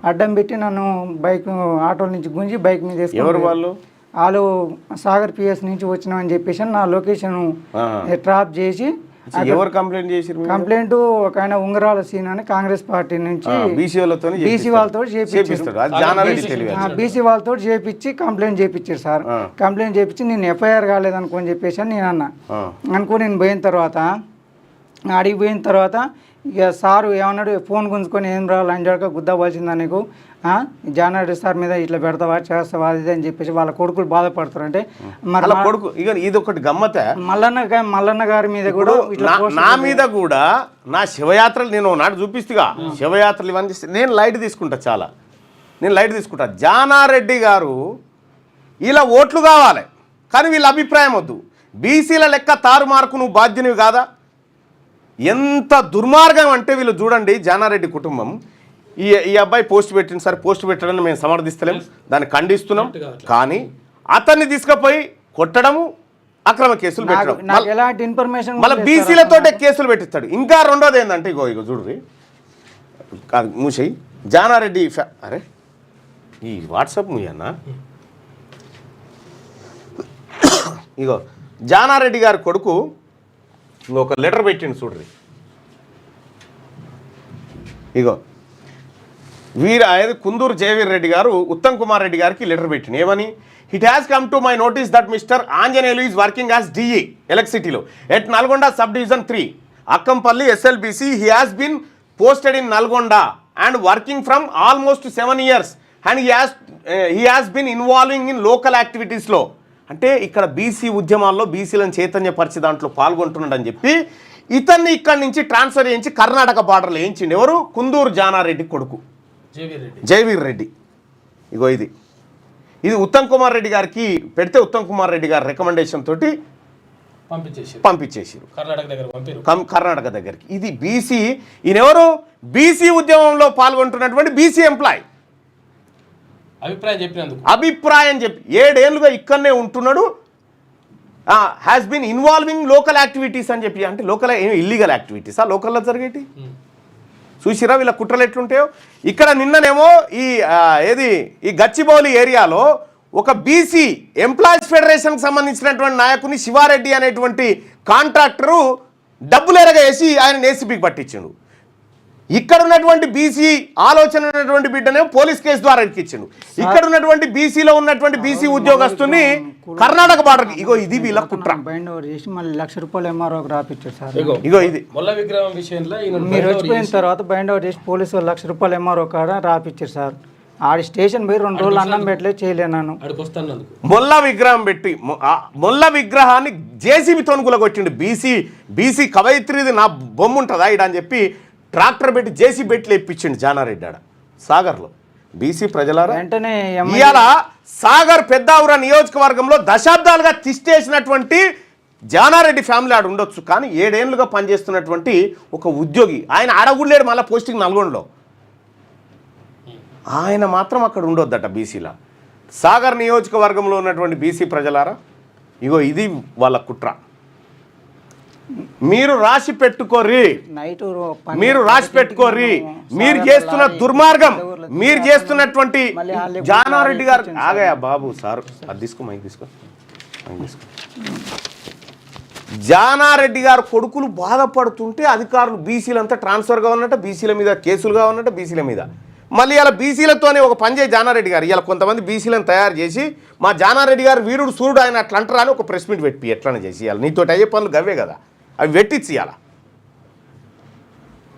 అడ్డం పెట్టి నన్ను బైక్ ఆటోల నుంచి గుంజి బైక్ మీద వేసుకుని వాళ్ళు సాగర్ పిఎస్ నుంచి వచ్చినామని చెప్పేసి నా లొకేషన్ డ్రాప్ చేసి ఎవరు కంప్లైంట్ చేశారు? కంప్లైంట్ ఒక ఆయన ఉంగరాల సీన్ అని కాంగ్రెస్ పార్టీ నుంచి బీసీ వాళ్ళతో బీసీ వాళ్ళతో చేపించి కంప్లైంట్ చేపించారు సార్. కంప్లైంట్ చేపించి నేను ఎఫ్ఐఆర్ కాలేదనుకోని చెప్పేసి అని నేను అన్నా. అనుకో నేను పోయిన తర్వాత అడిగి పోయిన తర్వాత ఇక సారు ఏమన్నాడు, ఫోన్ గుంజుకొని ఏం రావాలి అంజాక గుద్దవలసిందా నీకు, జానారెడ్డి సార్ మీద ఇట్లా పెడతావా చేస్తావా అది అని చెప్పేసి వాళ్ళ కొడుకులు బాధపడతారు. అంటే మరి కొడుకు ఇక ఇది ఒకటి గమ్మతే. మల్లన్న గారి మీద కూడా నా మీద కూడా నా శివయాత్రలు నేను నాడు చూపిస్తుగా శివయాత్రలు ఇవన్నీ నేను లైట్ తీసుకుంటా, చాలా నేను లైట్ తీసుకుంటా. జానారెడ్డి గారు ఇలా ఓట్లు కావాలి కానీ వీళ్ళ అభిప్రాయం వద్దు. బీసీల లెక్క తారుమార్కు నువ్వు బాధ్యునివి కాదా? ఎంత దుర్మార్గం అంటే వీళ్ళు చూడండి. జానారెడ్డి కుటుంబం ఈ అబ్బాయి పోస్ట్ పెట్టింది సార్, పోస్ట్ పెట్టడం మేము సమర్థిస్తలేం, దాన్ని ఖండిస్తున్నాం. కానీ అతన్ని తీసుకుపోయి కొట్టడము, అక్రమ కేసులు పెట్టడం, మళ్ళీ బీసీలతోటే కేసులు పెట్టిస్తాడు. ఇంకా రెండోది ఏంటంటే ఇగో చూడ్రి కాదు మూసేయి జానారెడ్డి అరే ఈ వాట్సాప్ మూయన్నా. ఇగో జానారెడ్డి గారి కొడుకు ఒక లెటర్ పెట్టిండు చూడ్రి. ఇగో కుందూరు జయవీర్ రెడ్డి గారు ఉత్తమ్ కుమార్ రెడ్డి గారికి లెటర్ పెట్టిండు. ఏమని? It has come to my notice that mister Anjaneyulu is working as DE ఎలక్ట్రిసిటీలో at Nalgonda sub division 3 Akkampalli SLBC. He has been posted in Nalgonda and working from almost 7 years and he has been involving in local యాక్టివిటీస్లో. అంటే ఇక్కడ BC ఉద్యమాల్లో బీసీలను చైతన్యపరిచే దాంట్లో పాల్గొంటున్నాడు అని చెప్పి ఇతన్ని ఇక్కడి నుంచి ట్రాన్స్ఫర్ చేయించి కర్ణాటక బార్డర్లో వేయించిండు. ఎవరు? కుందూరు జానారెడ్డి కొడుకు జయవీర్ రెడ్డి. ఇగో ఇది ఉత్తమ్ కుమార్ రెడ్డి గారికి పెడితే ఉత్తమ్ కుమార్ రెడ్డి గారి రికమెండేషన్ తోటి పంపించేసారు కర్ణాటక దగ్గరికి. ఇది బీసీ, ఈయనెవరు? బీసీ ఉద్యమంలో పాల్గొంటున్నటువంటి బీసీ ఎంప్లాయ్. అభిప్రాయం చెప్పి 7 ఏళ్ళుగా ఇక్కడనే ఉంటున్నాడు. Has been involving local activities అని చెప్పి. అంటే లోకల్ ఇల్లీగల్ యాక్టివిటీసా లోకల్లో జరిగేటి? చూసిరా వీళ్ళ కుట్రలు ఎట్లుంటాయో. ఇక్కడ నిన్ననేమో ఈ గచ్చిబౌలి ఏరియాలో ఒక బీసీ ఎంప్లాయీస్ ఫెడరేషన్కి సంబంధించినటువంటి నాయకుని శివారెడ్డి అనేటువంటి కాంట్రాక్టరు డబ్బులు ఎరగేసి ఆయన ఏసీబీకి పట్టించిండు. ఇక్కడ ఉన్నటువంటి బీసీ ఆలోచన ఉన్నటువంటి బిడ్డనే పోలీస్ కేసు ద్వారా ఎక్కించిండు. ఇక్కడ ఉన్నటువంటి బీసీలో ఉన్నటువంటి బీసీ ఉద్యోగస్తుని కర్ణాటక బార్డర్కి. ఇగో ఇది వీళ్ళ కుట్ర. బైండ్ ఓవర్ చేసి మళ్ళీ ₹1,00,000 ఎంఆర్ఓకి రాపిచ్చారు సార్. ఇగో ఇది మొల్ల విగ్రహం విషయంలో మీరు వచ్చిపోయిన తర్వాత బైండ్ ఓవర్ చేసి పోలీసు ₹1,00,000 ఎంఆర్ఓ కాడ రాపిచ్చారు సార్. ఆడి స్టేషన్ పోయి 2 రోజులు అన్నం పెట్టలేదు, చేయలేను. మొల్ల విగ్రహం పెట్టి మొల్ల విగ్రహాన్ని జేసీబీతో గులగొట్టిండు. బీసీ కవయిత్రిది నా బొమ్మ ఉంటుందా ఇడ అని చెప్పి ట్రాక్టర్ పెట్టి జేసీ బెట్లు ఇప్పించిండు జానారెడ్డి ఆడ సాగర్లో. బీసీ ప్రజలారా, వెంటనే ఇవాళ సాగర్ పెద్దావుర నియోజకవర్గంలో దశాబ్దాలుగా తిష్టేసినటువంటి జానారెడ్డి ఫ్యామిలీ ఆడ ఉండొచ్చు, కానీ 7 ఏళ్ళుగా పనిచేస్తున్నటువంటి ఒక ఉద్యోగి ఆయన ఆడగుళ్ళేడు మళ్ళీ పోస్టింగ్ నల్గొండలో, ఆయన మాత్రం అక్కడ ఉండొద్దట బీసీలా. సాగర్ నియోజకవర్గంలో ఉన్నటువంటి బీసీ ప్రజలారా, ఇగో ఇది వాళ్ళ కుట్ర. మీరు రాసి పెట్టుకోర్రి, నైట్ మీరు రాసి పెట్టుకోర్రి. మీరు చేస్తున్న దుర్మార్గం, మీరు చేస్తున్నటువంటి జానారెడ్డి గారు ఆగయా బాబు సార్, అది తీసుకో, మైక్ తీసుకో. జానారెడ్డి గారు కొడుకులు బాధపడుతుంటే అధికారులు బీసీలంతా ట్రాన్స్ఫర్గా ఉన్నట్ట, బీసీల మీద కేసులుగా ఉన్నట్ట, బీసీల మీద మళ్ళీ ఇలా బీసీలతోనే ఒక పని చేసి జానారెడ్డి గారు ఇలా కొంతమంది బీసీలను తయారు చేసి మా జానారెడ్డి గారు వీరుడు సూర్యుడు ఆయన అట్లా అంటారా అని ఒక ప్రెస్ మీట్ పెట్టి ఎట్లనే చేసి ఇవ్వాలి. నీతో అయ్యే పనులు గవ్వే కదా, అవి పెట్టించి ఇవ్వాల.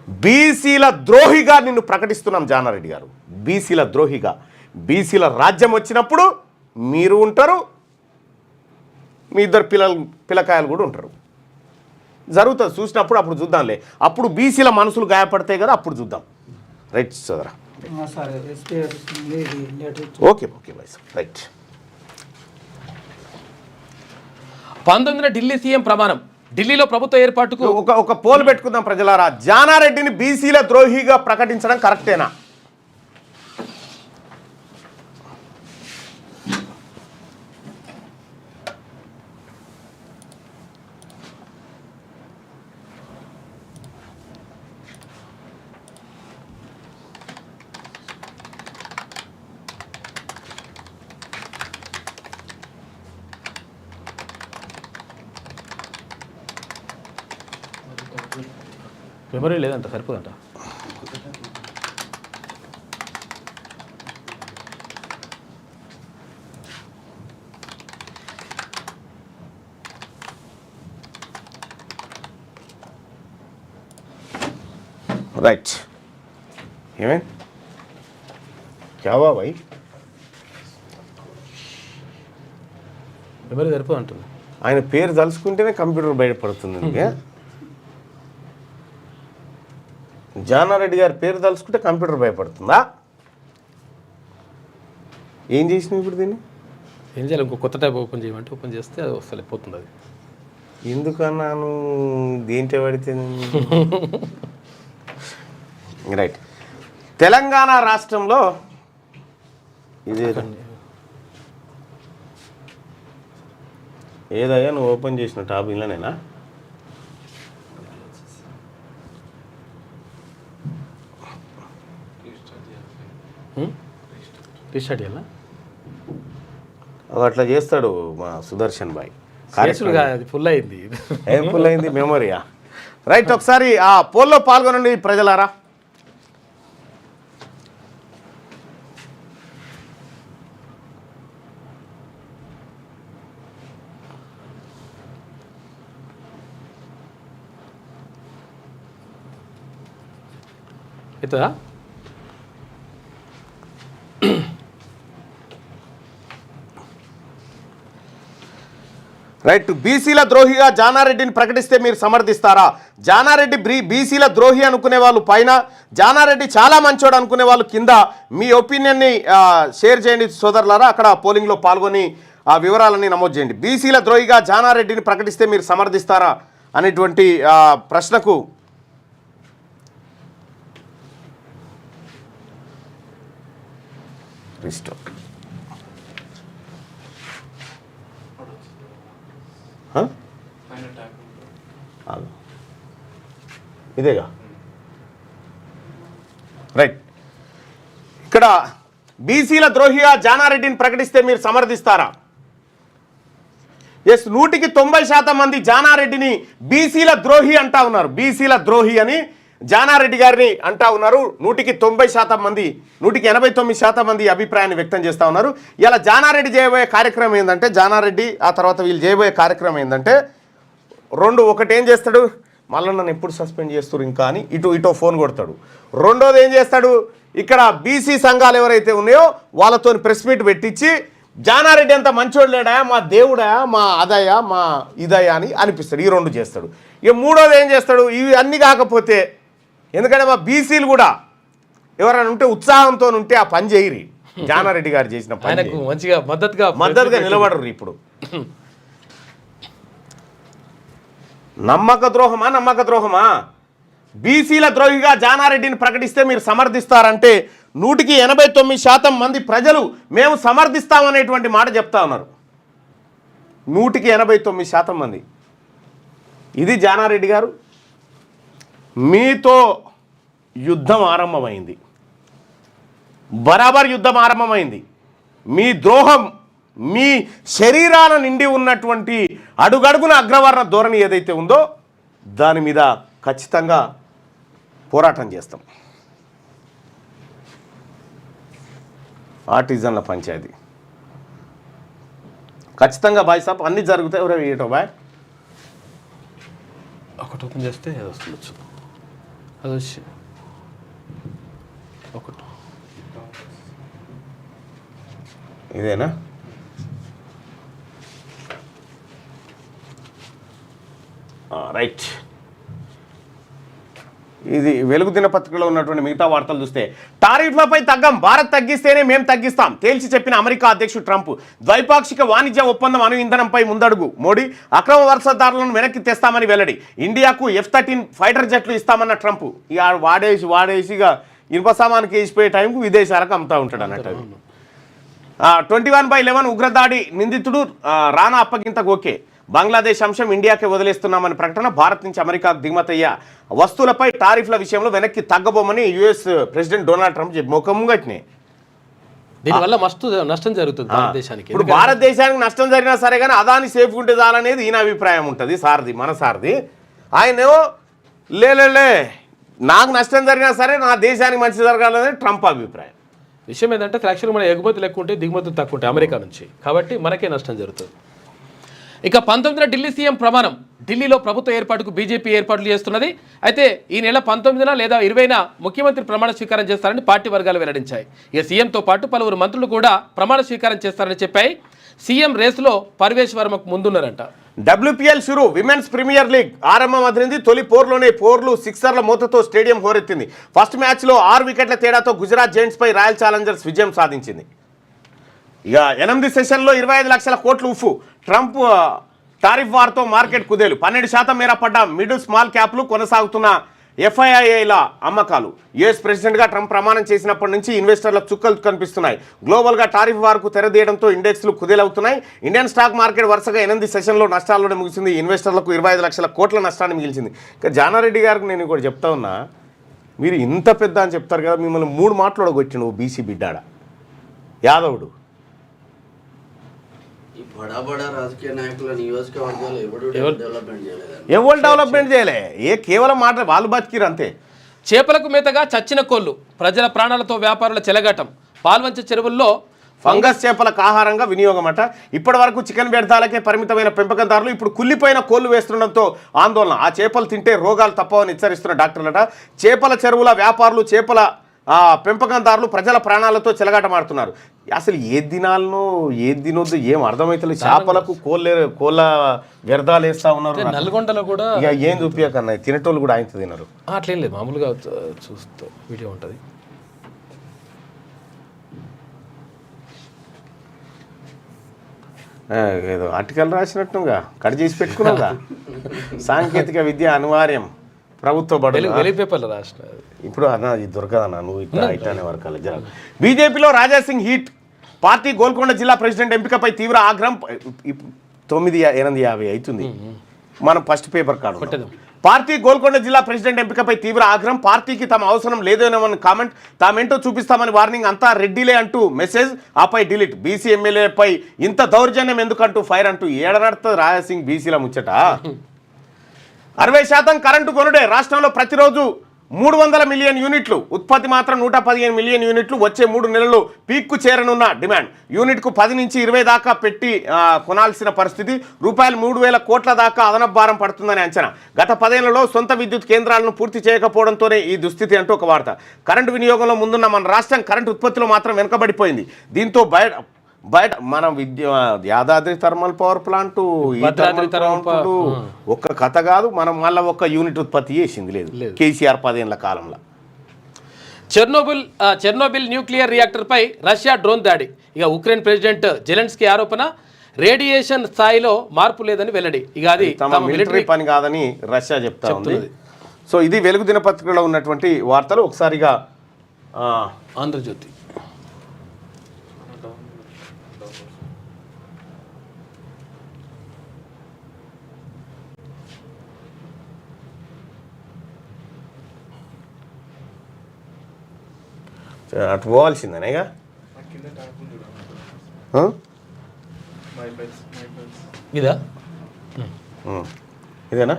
బీసీల ద్రోహిగా నిన్ను ప్రకటిస్తున్నాం జానారెడ్డి గారు, బీసీల ద్రోహిగా. బీసీల రాజ్యం వచ్చినప్పుడు మీరు ఉంటారు, మీ ఇద్దరు పిల్లకాయలు కూడా ఉంటారు. జరుగుతుంది, చూసినప్పుడు అప్పుడు చూద్దాంలే. అప్పుడు బీసీల మనసులు గాయపడతాయి కదా, అప్పుడు చూద్దాం. రైట్ సోదరా, okay okay bye sir, right. 19న ఢిల్లీ సీఎం ప్రమాణం, ఢిల్లీలో ప్రభుత్వ ఏర్పాటుకు ఒక పోల్ పెట్టుకుందాం ప్రజలారా. జానారెడ్డిని బీసీల ద్రోహిగా ప్రకటించడం కరెక్టేనా? మెమరీ లేదంట, సరిపోదంట. రైట్, ఏమే క్యావా భాయ్, మెమరీ సరిపోదంటుంది. ఆయన పేరు తలుచుకుంటేనే కంప్యూటర్ బయటపడుతుంది. జానారెడ్డి గారి పేరు తలుచుకుంటే కంప్యూటర్ భయపడుతుందా? ఏం చేసినావు ఇప్పుడు దీన్ని? ఏం చేయాలి, ఇంకో కొత్త టైప్ ఓపెన్ చేయమంటే ఓపెన్ చేస్తే అది వస్తలే పోతుంది. అది ఎందుకన్నాను, దేంట్లో పడితే. రైట్, తెలంగాణ రాష్ట్రంలో ఇదే ఏదయ్యా నువ్వు ఓపెన్ చేసిన టాప్ ఇలానేనా? రీస్టార్ట్ చేయాలా? అట్లా చేస్తాడు మా సుదర్శన్ భాయ్. ఫుల్ అయింది. ఏం ఫుల్ అయింది? మెమొరీయా? రైట్, ఒకసారి ఆ పోల్లో పాల్గొనండి ప్రజలారా. అవుతుందా? రైట్, బీసీల ద్రోహిగా జానారెడ్డిని ప్రకటిస్తే మీరు సమర్థిస్తారా? జానారెడ్డి బీసీల ద్రోహి అనుకునే వాళ్ళు పైన, జానారెడ్డి చాలా మంచోడు అనుకునే వాళ్ళు కింద మీ ఒపీనియన్ని షేర్ చేయండి సోదరులారా. అక్కడ పోలింగ్లో పాల్గొని ఆ వివరాలన్నీ నమోదు చేయండి. బీసీల ద్రోహిగా జానారెడ్డిని ప్రకటిస్తే మీరు సమర్థిస్తారా అనేటువంటి ప్రశ్నకు ఇదేగా. రైట్, ఇక్కడ బీసీల ద్రోహిగా జానారెడ్డిని ప్రకటిస్తే మీరు సమర్థిస్తారా? ఎస్, 100% మంది జానారెడ్డిని బీసీల ద్రోహి అంటా ఉన్నారు. బీసీల ద్రోహి అని జానారెడ్డి గారిని అంటా ఉన్నారు. 190% మంది, 189% మంది అభిప్రాయాన్ని వ్యక్తం చేస్తూ ఉన్నారు. ఇలా జానారెడ్డి చేయబోయే కార్యక్రమం ఏంటంటే, జానారెడ్డి ఆ తర్వాత వీళ్ళు చేయబోయే కార్యక్రమం ఏంటంటే ఒకటి ఏం చేస్తాడు, మళ్ళీ నన్ను ఎప్పుడు సస్పెండ్ చేస్తారు ఇంకా అని ఇటో ఫోన్ కొడతాడు. రెండోది ఏం చేస్తాడు, ఇక్కడ బీసీ సంఘాలు ఎవరైతే ఉన్నాయో వాళ్ళతో ప్రెస్ మీట్ పెట్టించి జానారెడ్డి అంత మంచోడు లేడా, మా దేవుడా, మా అదయా, మా ఇదయా అని అనిపిస్తాడు. ఈ రెండు చేస్తాడు. ఇక మూడోది ఏం చేస్తాడు, ఇవి అన్నీ కాకపోతే, ఎందుకంటే మా బీసీలు కూడా ఎవరైనా ఉంటే ఉత్సాహంతో ఉంటే ఆ పని చేయరి. జానారెడ్డి గారు చేసిన పని మంచిగా మద్దతుగా నిలబడరు. ఇప్పుడు నమ్మక ద్రోహమా? బీసీల ద్రోహిగా జానారెడ్డిని ప్రకటిస్తే మీరు సమర్థిస్తారంటే 189% మంది ప్రజలు మేము సమర్థిస్తామనేటువంటి మాట చెప్తా ఉన్నారు. 189% మంది. ఇది జానారెడ్డి గారు, మీతో యుద్ధం ఆరంభమైంది, బరాబర్ యుద్ధం ఆరంభమైంది. మీ ద్రోహం, మీ శరీరాల నిండి ఉన్నటువంటి అడుగడుగున అగ్రవర్ణ ధోరణి ఏదైతే ఉందో దాని మీద ఖచ్చితంగా పోరాటం చేస్తాం. ఆర్టిజన్ల పంచాయతీ ఖచ్చితంగా బాయ్ సాబ్ అన్నీ జరుగుతాయి. ఎవరో ఏటో బాయ్ ఒకటి ఓపెన్ చేస్తే అది వస్తుండొచ్చు. అది వచ్చి ఒకటి ఇదేనా? రైట్. ఇది వెలుగు దినపత్రికలో ఉన్నటువంటి మిగతా వార్తలు చూస్తే, టారిఫ్లపై తగ్గం, భారత్ తగ్గిస్తేనే మేము తగ్గిస్తాం తేల్చి చెప్పిన అమెరికా అధ్యక్షుడు ట్రంప్. ద్వైపాక్షిక వాణిజ్య ఒప్పందం అణు ఇంధనంపై ముందడుగు మోడీ. అక్రమ వలసదారులను వెనక్కి తెస్తామని వెల్లడి. ఇండియాకు F-13 ఫైటర్ జెట్లు ఇస్తామన్న ట్రంప్. ఇక వాడేసిగా ఇనుప సామానికి వేసిపోయే టైంకు విదేశాలకు అమ్ముతూ ఉంటాడు అన్నట్టు. 21/11 ఉగ్రదాడి నిందితుడు రానా అప్పగింతకు ఓకే. బంగ్లాదేశ్ అంశం ఇండియాకే వదిలేస్తున్నామని ప్రకటన. భారత్ నుంచి అమెరికాకు దిగుమతయ్యే వస్తువులపై టారిఫ్ల విషయంలో వెనక్కి తగ్గబోమని యుఎస్ ప్రెసిడెంట్ డొనాల్డ్ ట్రంప్ చెప్పి ముఖంగట్నే. దీనివల్ల మస్తు నష్టం జరుగుతుంది భారతదేశానికి. ఇప్పుడు భారతదేశానికి నష్టం జరిగినా సరే కానీ అదాని సేఫ్ ఉంటే చాలనేది ఈయన అభిప్రాయం ఉంటుంది. మన సారథి ఆయనేమో లే నాకు నష్టం జరిగినా సరే నా దేశానికి మంచి జరగాలనేది ట్రంప్ అభిప్రాయం. విషయం ఏంటంటే యాక్చువల్గా మన ఎగుమతులు ఎక్కువ ఉంటాయి, దిగుమతులు తక్కువ ఉంటాయి అమెరికా నుంచి, కాబట్టి మనకే నష్టం జరుగుతుంది. ఇక 19న ఢిల్లీ సీఎం ప్రమాణం. ఢిల్లీలో ప్రభుత్వ ఏర్పాటుకు బీజేపీ ఏర్పాట్లు చేస్తున్నది. అయితే ఈ నెల 19న లేదా 20న ముఖ్యమంత్రి ప్రమాణ స్వీకారం చేస్తారని పార్టీ వర్గాలు వెల్లడించాయి. ఇక సీఎంతో పాటు పలువురు మంత్రులు కూడా ప్రమాణ స్వీకారం చేస్తారని చెప్పాయి. సీఎం రేసులో పర్వేష్ వర్మకు ముందున్నారంట. WPL షురు, విమెన్స్ ప్రీమియర్ లీగ్ ఆరంభం అదిరింది. తొలి పోర్లోనే పోర్లు, సిక్సర్ల మూతతో స్టేడియం హోరెత్తింది. ఫస్ట్ మ్యాచ్లో 6 వికెట్ల తేడాతో గుజరాత్ జైంట్స్పై రాయల్ ఛాలెంజర్స్ విజయం సాధించింది. ఇక 8 సెషన్లో 25 లక్షల కోట్లు ఉఫ్ఫు. ట్రంప్ టారిఫ్ వార్తో మార్కెట్ కుదేలు. 12% మేర పడ్డ మిడిల్ స్మాల్ క్యాప్లు. కొనసాగుతున్న FIIల అమ్మకాలు. యుఎస్ ప్రెసిడెంట్గా ట్రంప్ ప్రమాణం చేసినప్పటి నుంచి ఇన్వెస్టర్లకు చుక్కలు కనిపిస్తున్నాయి. గ్లోబల్గా టారిఫ్ వార్కు తెరదీయడంతో ఇండెక్స్లు కుదేలవుతున్నాయి. ఇండియన్ స్టాక్ మార్కెట్ వరుసగా 8 సెషన్లో నష్టాల్లోనే ముగిసింది. ఇన్వెస్టర్లకు 25 లక్షల కోట్ల నష్టాన్ని మిగిల్చింది. ఇక జానారెడ్డి గారికి నేను కూడా చెప్తా ఉన్నా, మీరు ఇంత పెద్ద అని చెప్తారు కదా, మిమ్మల్ని 3 మాట్లాడగొచ్చిండు బీసీ బిడ్డాడ యాదవుడు. రాజకీయ నాయకుల నియోజకవర్గాలు ఎవరు డెవలప్మెంట్ చేయలే. కేవలం మాట వాళ్ళు బతికిరు అంతే. చేపలకు మేతగా చచ్చిన కోళ్లు. ప్రజల ప్రాణాలతో వ్యాపారుల చెలగాటం. పాల్వంచ చెరువుల్లో ఫంగస్ చేపలకు ఆహారంగా వినియోగం అట. ఇప్పటి వరకు చికెన్ వ్యర్థాలకే పరిమితమైన పెంపకందారులు ఇప్పుడు కుళ్ళిపోయిన కోళ్లు వేస్తుండడంతో ఆందోళన. ఆ చేపలు తింటే రోగాలు తప్పవని హెచ్చరిస్తున్న డాక్టర్లట. చేపల చెరువుల వ్యాపారులు, చేపల పెంపకందారులు ప్రజల ప్రాణాలతో చెలగాటమాడుతున్నారు. అసలు ఏ దినాలను ఏది తినొద్దు ఏం అర్థమవుతలేదు. చేపలకు కోళ్ళ వ్యర్థాలు వేస్తా ఉన్నారు. నల్గొండలో కూడా ఇక ఏం చూపించకన్నా తినేటోళ్ళు కూడా ఆయన తినరు. అట్లేం లేదు, మామూలుగా చూస్తూ వీడియో ఉంటుంది. ఏదో ఆర్టికల్ రాసినట్టుగా కట్ చేసి పెట్టుకున్నాగా. సాంకేతిక విద్య అనివార్యం ప్రభుత్వ బడులు. పేపర్లు రాసిన ఇప్పుడు అన్న ఇది దొరకదన్నా, నువ్వు ఇట్లానే వరకాలి జర. బీజేపీలో రాజాసింగ్ హీట్. పార్టీ గోల్కొండ జిల్లా ప్రెసిడెంట్ ఎంపికపై తీవ్ర ఆగ్రహం. 9:50 అవుతుంది. మనం ఫస్ట్ పేపర్ కాదు. పార్టీ గోల్కొండ జిల్లా ప్రెసిడెంట్ ఎంపికపై తీవ్ర ఆగ్రహం. పార్టీకి తమ అవసరం లేదోనని కామెంట్. తామేంటో చూపిస్తామని వార్నింగ్. అంతా రెడ్డిలే అంటూ మెసేజ్, ఆపై డిలీట్. బీసీ ఎమ్మెల్యేపై ఇంత దౌర్జన్యం ఎందుకంటూ ఫైర్ అంటూ ఏడనడుతుంది రాజాసింగ్ బీసీల ముచ్చట. 60% కరెంటు కొనుడే. రాష్ట్రంలో ప్రతిరోజు 300 మిలియన్ యూనిట్లు ఉత్పత్తి, మాత్రం 115 మిలియన్ యూనిట్లు వచ్చే 3 నెలల్లో పీక్కు చేరనున్న డిమాండ్. యూనిట్కు 10 నుంచి 20 దాకా పెట్టి కొనాల్సిన పరిస్థితి. రూపాయలు 3,000 కోట్ల దాకా అదనపు భారం పడుతుందని అంచనా. గత 10 ఏళ్లలో సొంత విద్యుత్ కేంద్రాలను పూర్తి చేయకపోవడంతోనే ఈ దుస్థితి అంటూ ఒక వార్త. కరెంటు వినియోగంలో ముందున్న మన రాష్ట్రం కరెంటు ఉత్పత్తిలో మాత్రం వెనుకబడిపోయింది. దీంతో బయట మనం యాదాద్రి థర్మల్ పవర్ ప్లాంట్ ఒక్క కథ కాదు. మనం మళ్ళీ ఒక్క యూనిట్ ఉత్పత్తి చేసింది లేదు కేసీఆర్ 10 ఏళ్ల కాలంలో. చెర్నోబిల్ న్యూక్లియర్ రియాక్టర్పై రష్యా డ్రోన్ దాడి. ఇక ఉక్రెయిన్ ప్రెసిడెంట్ జెలెన్స్కీ ఆరోపణ, రేడియేషన్ స్థాయిలో మార్పు లేదని వెల్లడి. ఇక అది తమ మిలిటరీ పని కాదని రష్యా చెప్తా ఉంది. సో ఇది వెలుగు దినపత్రికలో ఉన్నటువంటి వార్తలు. ఒకసారిగా ఆంధ్రజ్యోతి. అటు పోవాల్సిందనేగా ఇదా ఇదేనా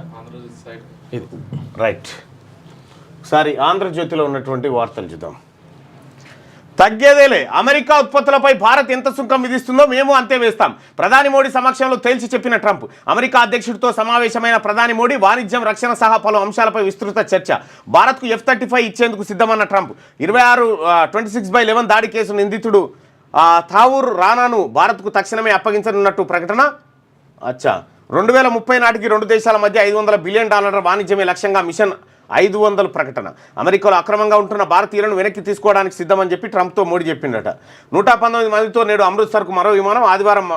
ఇది రైట్. ఒకసారి ఆంధ్రజ్యోతిలో ఉన్నటువంటి వార్తలు చూద్దాం. తగ్గేదేలే, అమెరికా ఉత్పత్తులపై భారత్ ఎంత సుంకం విధిస్తుందో మేము అంతే వేస్తాం. ప్రధాని మోడీ సమక్షంలో తేల్చి చెప్పిన ట్రంప్. అమెరికా అధ్యక్షుడితో సమావేశమైన ప్రధాని మోడీ వాణిజ్యం, రక్షణ సహా పలు అంశాలపై విస్తృత చర్చ. భారత్కు F-35 ఇచ్చేందుకు సిద్ధమన్న ట్రంప్. 26/11 దాడి కేసు నిందితుడు థావూర్ రానాను భారత్కు తక్షణమే అప్పగించనున్నట్టు ప్రకటన. అచ్చా, 2030 నాటికి రెండు దేశాల మధ్య $500 బిలియన్ వాణిజ్యమే లక్ష్యంగా మిషన్ 500 ప్రకటన. అమెరికాలో అక్రమంగా ఉంటున్న భారతీయులను వెనక్కి తీసుకోవడానికి సిద్ధమని చెప్పి ట్రంప్తో మోడీ చెప్పిండట. 119 మందితో నేడు అమృత్సర్కు మరో విమానం, ఆదివారం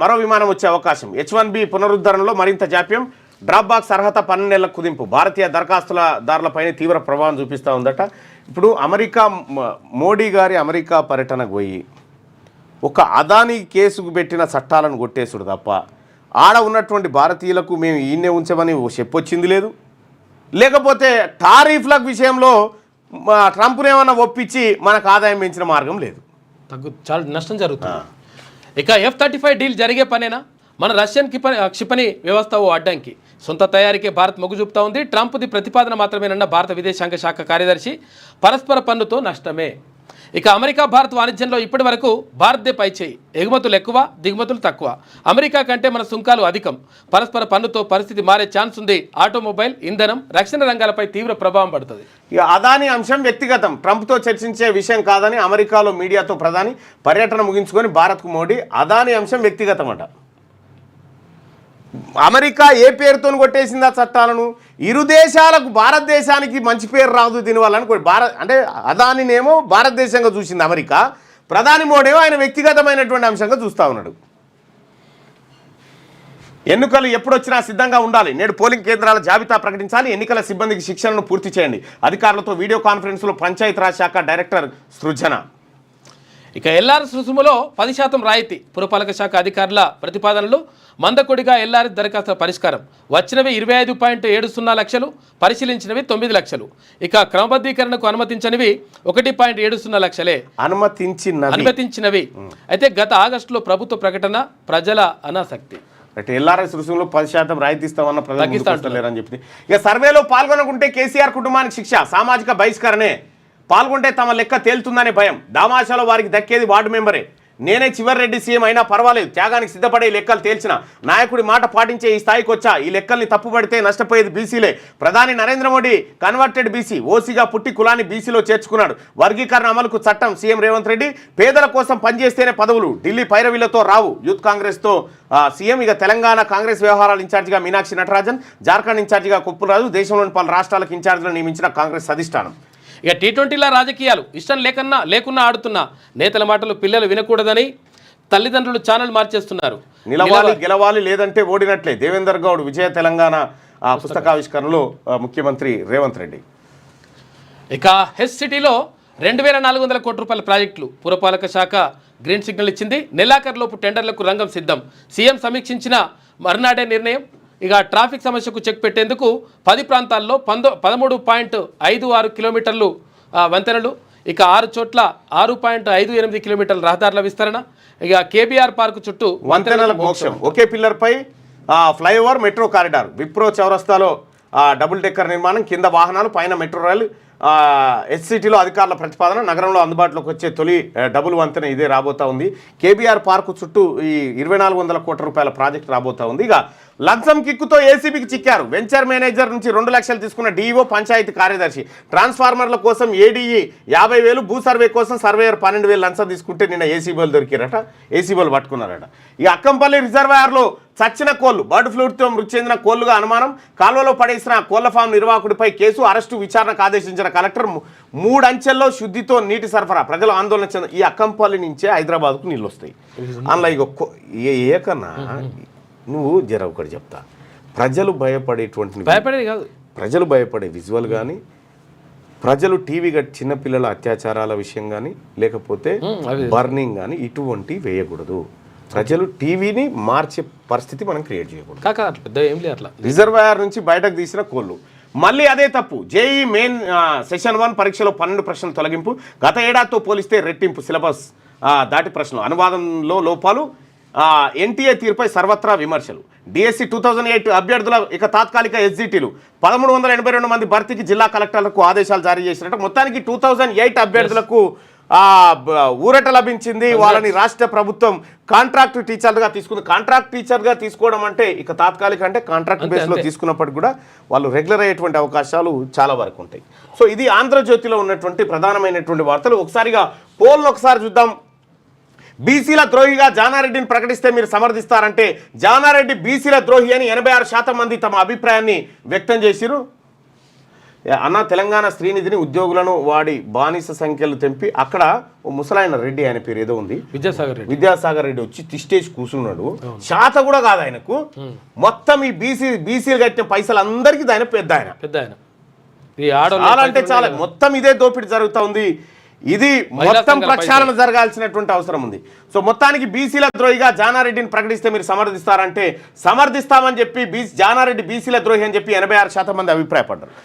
మరో విమానం వచ్చే అవకాశం. H-1B పునరుద్ధరణలో మరింత జాప్యం. డ్రాప్ బాక్స్ అర్హత 12 నెలల కుదింపు భారతీయ దరఖాస్తుదారులపైన తీవ్ర ప్రభావం చూపిస్తూ ఉందట. ఇప్పుడు మోడీ గారి అమెరికా పర్యటనకు పోయి ఒక అదానీ కేసుకు పెట్టిన చట్టాలను కొట్టేసుడు తప్ప ఆడ ఉన్నటువంటి భారతీయులకు మేము ఈయన్నే ఉంచమని చెప్పొచ్చింది లేదు. లేకపోతే టారిఫ్ల విషయంలో ట్రంప్ను ఏమన్నా ఒప్పించి మనకు ఆదాయం పెంచిన మార్గం లేదు. చాలా నష్టం జరుగుతుంది. ఇక F-35 డీల్ జరిగే పనేనా? మన రష్యన్ క్షిపణి వ్యవస్థ ఓ అడ్డంకి. సొంత తయారీకే భారత్ మొగ్గు చూపుతా ఉంది. ట్రంప్ది ప్రతిపాదన మాత్రమేనన్న భారత విదేశాంగ శాఖ కార్యదర్శి. పరస్పర పన్నుతో నష్టమే. ఇక అమెరికా భారత్ వాణిజ్యంలో ఇప్పటి వరకు భారత్దే పైచేయి. ఎగుమతులు ఎక్కువ, దిగుమతులు తక్కువ. అమెరికా కంటే మన సుంకాలు అధికం. పరస్పర పన్నుతో పరిస్థితి మారే ఛాన్స్ ఉంది. ఆటోమొబైల్, ఇంధనం, రక్షణ రంగాలపై తీవ్ర ప్రభావం పడుతుంది. ఇక అదానీ అంశం వ్యక్తిగతం, ట్రంప్తో చర్చించే విషయం కాదని అమెరికాలో మీడియాతో ప్రధాని పర్యటన ముగించుకొని భారత్కు మోడీ. అదానీ అంశం వ్యక్తిగతం అట. అమెరికా ఏ పేరుతో కొట్టేసింది ఆ చట్టాలను? ఇరు దేశాలకు, భారతదేశానికి మంచి పేరు రాదు దీనివల్ల అంటే అదానినేమో భారతదేశంగా చూసింది అమెరికా, ప్రధాని మోడీ ఆయన వ్యక్తిగతమైనటువంటి అంశంగా చూస్తూ ఉన్నాడు. ఎన్నికలు ఎప్పుడొచ్చినా సిద్ధంగా ఉండాలి. నేడు పోలింగ్ కేంద్రాల జాబితా ప్రకటించాలి. ఎన్నికల సిబ్బందికి శిక్షణను పూర్తి చేయండి. అధికారులతో వీడియో కాన్ఫరెన్స్లో పంచాయతీరాజ్ శాఖ డైరెక్టర్ సృజన. ఇక ఎల్ఆర్ఎస్ రుసుములో 10% రాయితీ. పురపాలక శాఖ అధికారుల ప్రతిపాదనలు. మందకొడిగా ఎల్ఆర్ఎస్ దరఖాస్తుల పరిష్కారం. వచ్చినవి 25.70 లక్షలు, పరిశీలించినవి 9 లక్షలు. ఇక క్రమబద్ధీకరణకు అనుమతించనివి 1.70 లక్షలే. అనుమతించినవి అయితే గత ఆగస్టులో ప్రభుత్వ ప్రకటన, ప్రజల అనాసక్తి. అంటే ఎల్ఆర్ఎస్ రుసుములో 10% రాయితీ ఇస్తామన్న ప్రజలు చెప్పి. ఇక సర్వేలో పాల్గొనకుంటే కేసీఆర్ కుటుంబానికి శిక్ష, సామాజిక బహిష్కరణే. పాల్గొంటే తమ లెక్క తేలుతుందనే భయం. దామాషాలో వారికి దక్కేది వార్డు మెంబరే. నేనే చివరి రెడ్డి సీఎం అయినా పర్వాలేదు, త్యాగానికి సిద్ధపడే లెక్కలు తేల్చిన నాయకుడి మాట పాటించే ఈ స్థాయికి వచ్చా. ఈ లెక్కల్ని తప్పుపడితే నష్టపోయేది బీసీలే. ప్రధాని నరేంద్ర మోడీ కన్వర్టెడ్ బీసీ, ఓసీగా పుట్టి కులాన్ని బీసీలో చేర్చుకున్నాడు. వర్గీకరణ అమలుకు చట్టం. సీఎం రేవంత్ రెడ్డి పేదల కోసం పనిచేస్తేనే పదవులు, ఢిల్లీ పైరవీలతో రావు. యూత్ కాంగ్రెస్తో సీఎం. ఇక తెలంగాణ కాంగ్రెస్ వ్యవహారాల ఇన్ఛార్జిగా మీనాక్షి నటరాజన్, జార్ఖండ్ ఇన్ఛార్జిగా కొప్పురాజు. దేశంలోని పలు రాష్ట్రాలకు ఇన్ఛార్జిలను నియమించిన కాంగ్రెస్ అధిష్టానం. ఇక T20ల రాజకీయాలు. ఇష్టం లేకున్నా ఆడుతున్న నేతల మాటలు పిల్లలు వినకూడదని తల్లిదండ్రులు ఛానల్ మార్చేస్తున్నారు. నిలవాలి, గెలవాలి, లేదంటే ఓడినట్లే. దేవేందర్ గౌడ్ విజయ తెలంగాణ పుస్తకావిష్కరణలో ముఖ్యమంత్రి రేవంత్ రెడ్డి. ఇక హెచ్ సిటీలో 2400 కోట్ల రూపాయల ప్రాజెక్టులు. పురపాలక శాఖ గ్రీన్ సిగ్నల్ ఇచ్చింది. నెలాఖరులోపు టెండర్లకు రంగం సిద్ధం. సీఎం సమీక్షించిన మర్నాడే నిర్ణయం. ఇక ట్రాఫిక్ సమస్యకు చెక్ పెట్టేందుకు 10 ప్రాంతాల్లో 13.56 కిలోమీటర్లు వంతెనలు. ఇక 6 చోట్ల 6.58 కిలోమీటర్ల రహదారుల విస్తరణ. ఇక కేబీఆర్ పార్కు చుట్టూ వంతెనల మోక్షం. ఒకే పిల్లర్పై ఫ్లైఓవర్, మెట్రో కారిడార్. విప్రో చౌరస్తాలో డబుల్ డెక్కర్ నిర్మాణం, కింద వాహనాలు, పైన మెట్రో రైలు. HCTలో అధికారుల ప్రతిపాదన. నగరంలో అందుబాటులోకి వచ్చే తొలి డబుల్ వంతెన ఇదే రాబోతా ఉంది. కేబీఆర్ పార్కు చుట్టూ ఈ 2400 కోట్ల రూపాయల ప్రాజెక్ట్ రాబోతా ఉంది. ఇక లంచం కిక్కుతో ఏసీబీకి చిక్కారు. వెంచర్ మేనేజర్ నుంచి 2 లక్షలు తీసుకున్న డీఈఓ, పంచాయతీ కార్యదర్శి. ట్రాన్స్ఫార్మర్ల కోసం ఏడీఈ 50,000, భూ సర్వే కోసం సర్వేయర్ 12,000 లంచం తీసుకుంటే నిన్న ఏసీబీలు దొరికారట. ఏసీబీలు పట్టుకున్నారట. ఇక అక్కంపల్లి రిజర్వాయర్లో చచ్చిన కోళ్లు, బర్డ్ ఫ్లూతో మృతి చెందిన కోళ్లుగా అనుమానం. కాలువలో పడేసిన కోళ్ల ఫామ్ నిర్వాహకుడిపై కేసు, అరెస్టు, విచారణకు ఆదేశించిన కలెక్టర్. 3 అంచెల్లో శుద్ధితో నీటి సరఫరా. ప్రజలు ఆందోళన చెంది. ఈ అక్కంపల్లి నుంచే హైదరాబాద్కు నీళ్ళు వస్తాయి. అందులో ఇక ఏకన్నా నువ్వు జర ఒకటి చెప్తా. ప్రజలు భయపడేది కాదు, ప్రజలు భయపడే విజువల్ కానీ, ప్రజలు టీవీ చిన్నపిల్లల అత్యాచారాల విషయం కానీ, లేకపోతే బర్నింగ్ కానీ ఇటువంటి వేయకూడదు. ప్రజలు టీవీని మార్చే పరిస్థితి మనం క్రియేట్ చేయకూడదు. కాక పెద్ద ఏం లేదు. అట్లా రిజర్వాయర్ నుంచి బయటకు తీసిన కోళ్ళు మళ్ళీ అదే తప్పు. జేఈ మెయిన్ సెషన్ 1 పరీక్షలో 12 ప్రశ్నలు తొలగింపు, గత ఏడాదితో పోలిస్తే రెట్టింపు సిలబస్ దాటి ప్రశ్నలు, అనువాదంలో లోపాలు, ఎన్టీఏ తీరుపై సర్వత్రా విమర్శలు. డిఎస్సి 2008 అభ్యర్థుల ఇక తాత్కాలిక ఎస్జిటీలు 1382 మంది భర్తీకి జిల్లా కలెక్టర్లకు ఆదేశాలు జారీ చేసినట్టు. మొత్తానికి 2008 అభ్యర్థులకు ఊరట లభించింది. వాళ్ళని రాష్ట్ర ప్రభుత్వం కాంట్రాక్ట్ టీచర్గా తీసుకుంది. కాంట్రాక్ట్ టీచర్గా తీసుకోవడం అంటే ఇక తాత్కాలిక అంటే కాంట్రాక్ట్ బేస్లో తీసుకున్నప్పటికి కూడా వాళ్ళు రెగ్యులర్ అయ్యేటువంటి అవకాశాలు చాలా వరకు ఉంటాయి. సో ఇది ఆంధ్రజ్యోతిలో ఉన్నటువంటి ప్రధానమైనటువంటి వార్తలు. ఒకసారిగా పోల్ను ఒకసారి చూద్దాం. బీసీల ద్రోహిగా జానారెడ్డిని ప్రకటిస్తే మీరు సమర్థిస్తారంటే జానారెడ్డి బీసీల ద్రోహి అని 86% మంది తమ అభిప్రాయాన్ని వ్యక్తం చేసిరు. అన్న తెలంగాణ శ్రీనిధిని ఉద్యోగులను వాడి బానిస సంఖ్యలు తెంపి అక్కడ ఓ ముసలాయన రెడ్డి ఆయన పేరు ఏదో ఉంది విద్యాసాగర్ రెడ్డి వచ్చి తిష్టేసి కూర్చున్నాడు. శాత కూడా కాదు ఆయనకు, మొత్తం ఈ బీసీలు కట్టిన పైసలు అందరికీ ఆయన పెద్ద ఆయన చాలా అంటే చాలా మొత్తం ఇదే దోపిడీ జరుగుతూ ఉంది. ఇది మొత్తం ప్రక్షాళన జరగాల్సినటువంటి అవసరం ఉంది. సో మొత్తానికి బీసీల ద్రోహిగా జానారెడ్డిని ప్రకటిస్తే మీరు సమర్థిస్తారంటే సమర్థిస్తామని చెప్పి జానారెడ్డి బీసీల ద్రోహి అని చెప్పి 86% మంది అభిప్రాయపడ్డారు.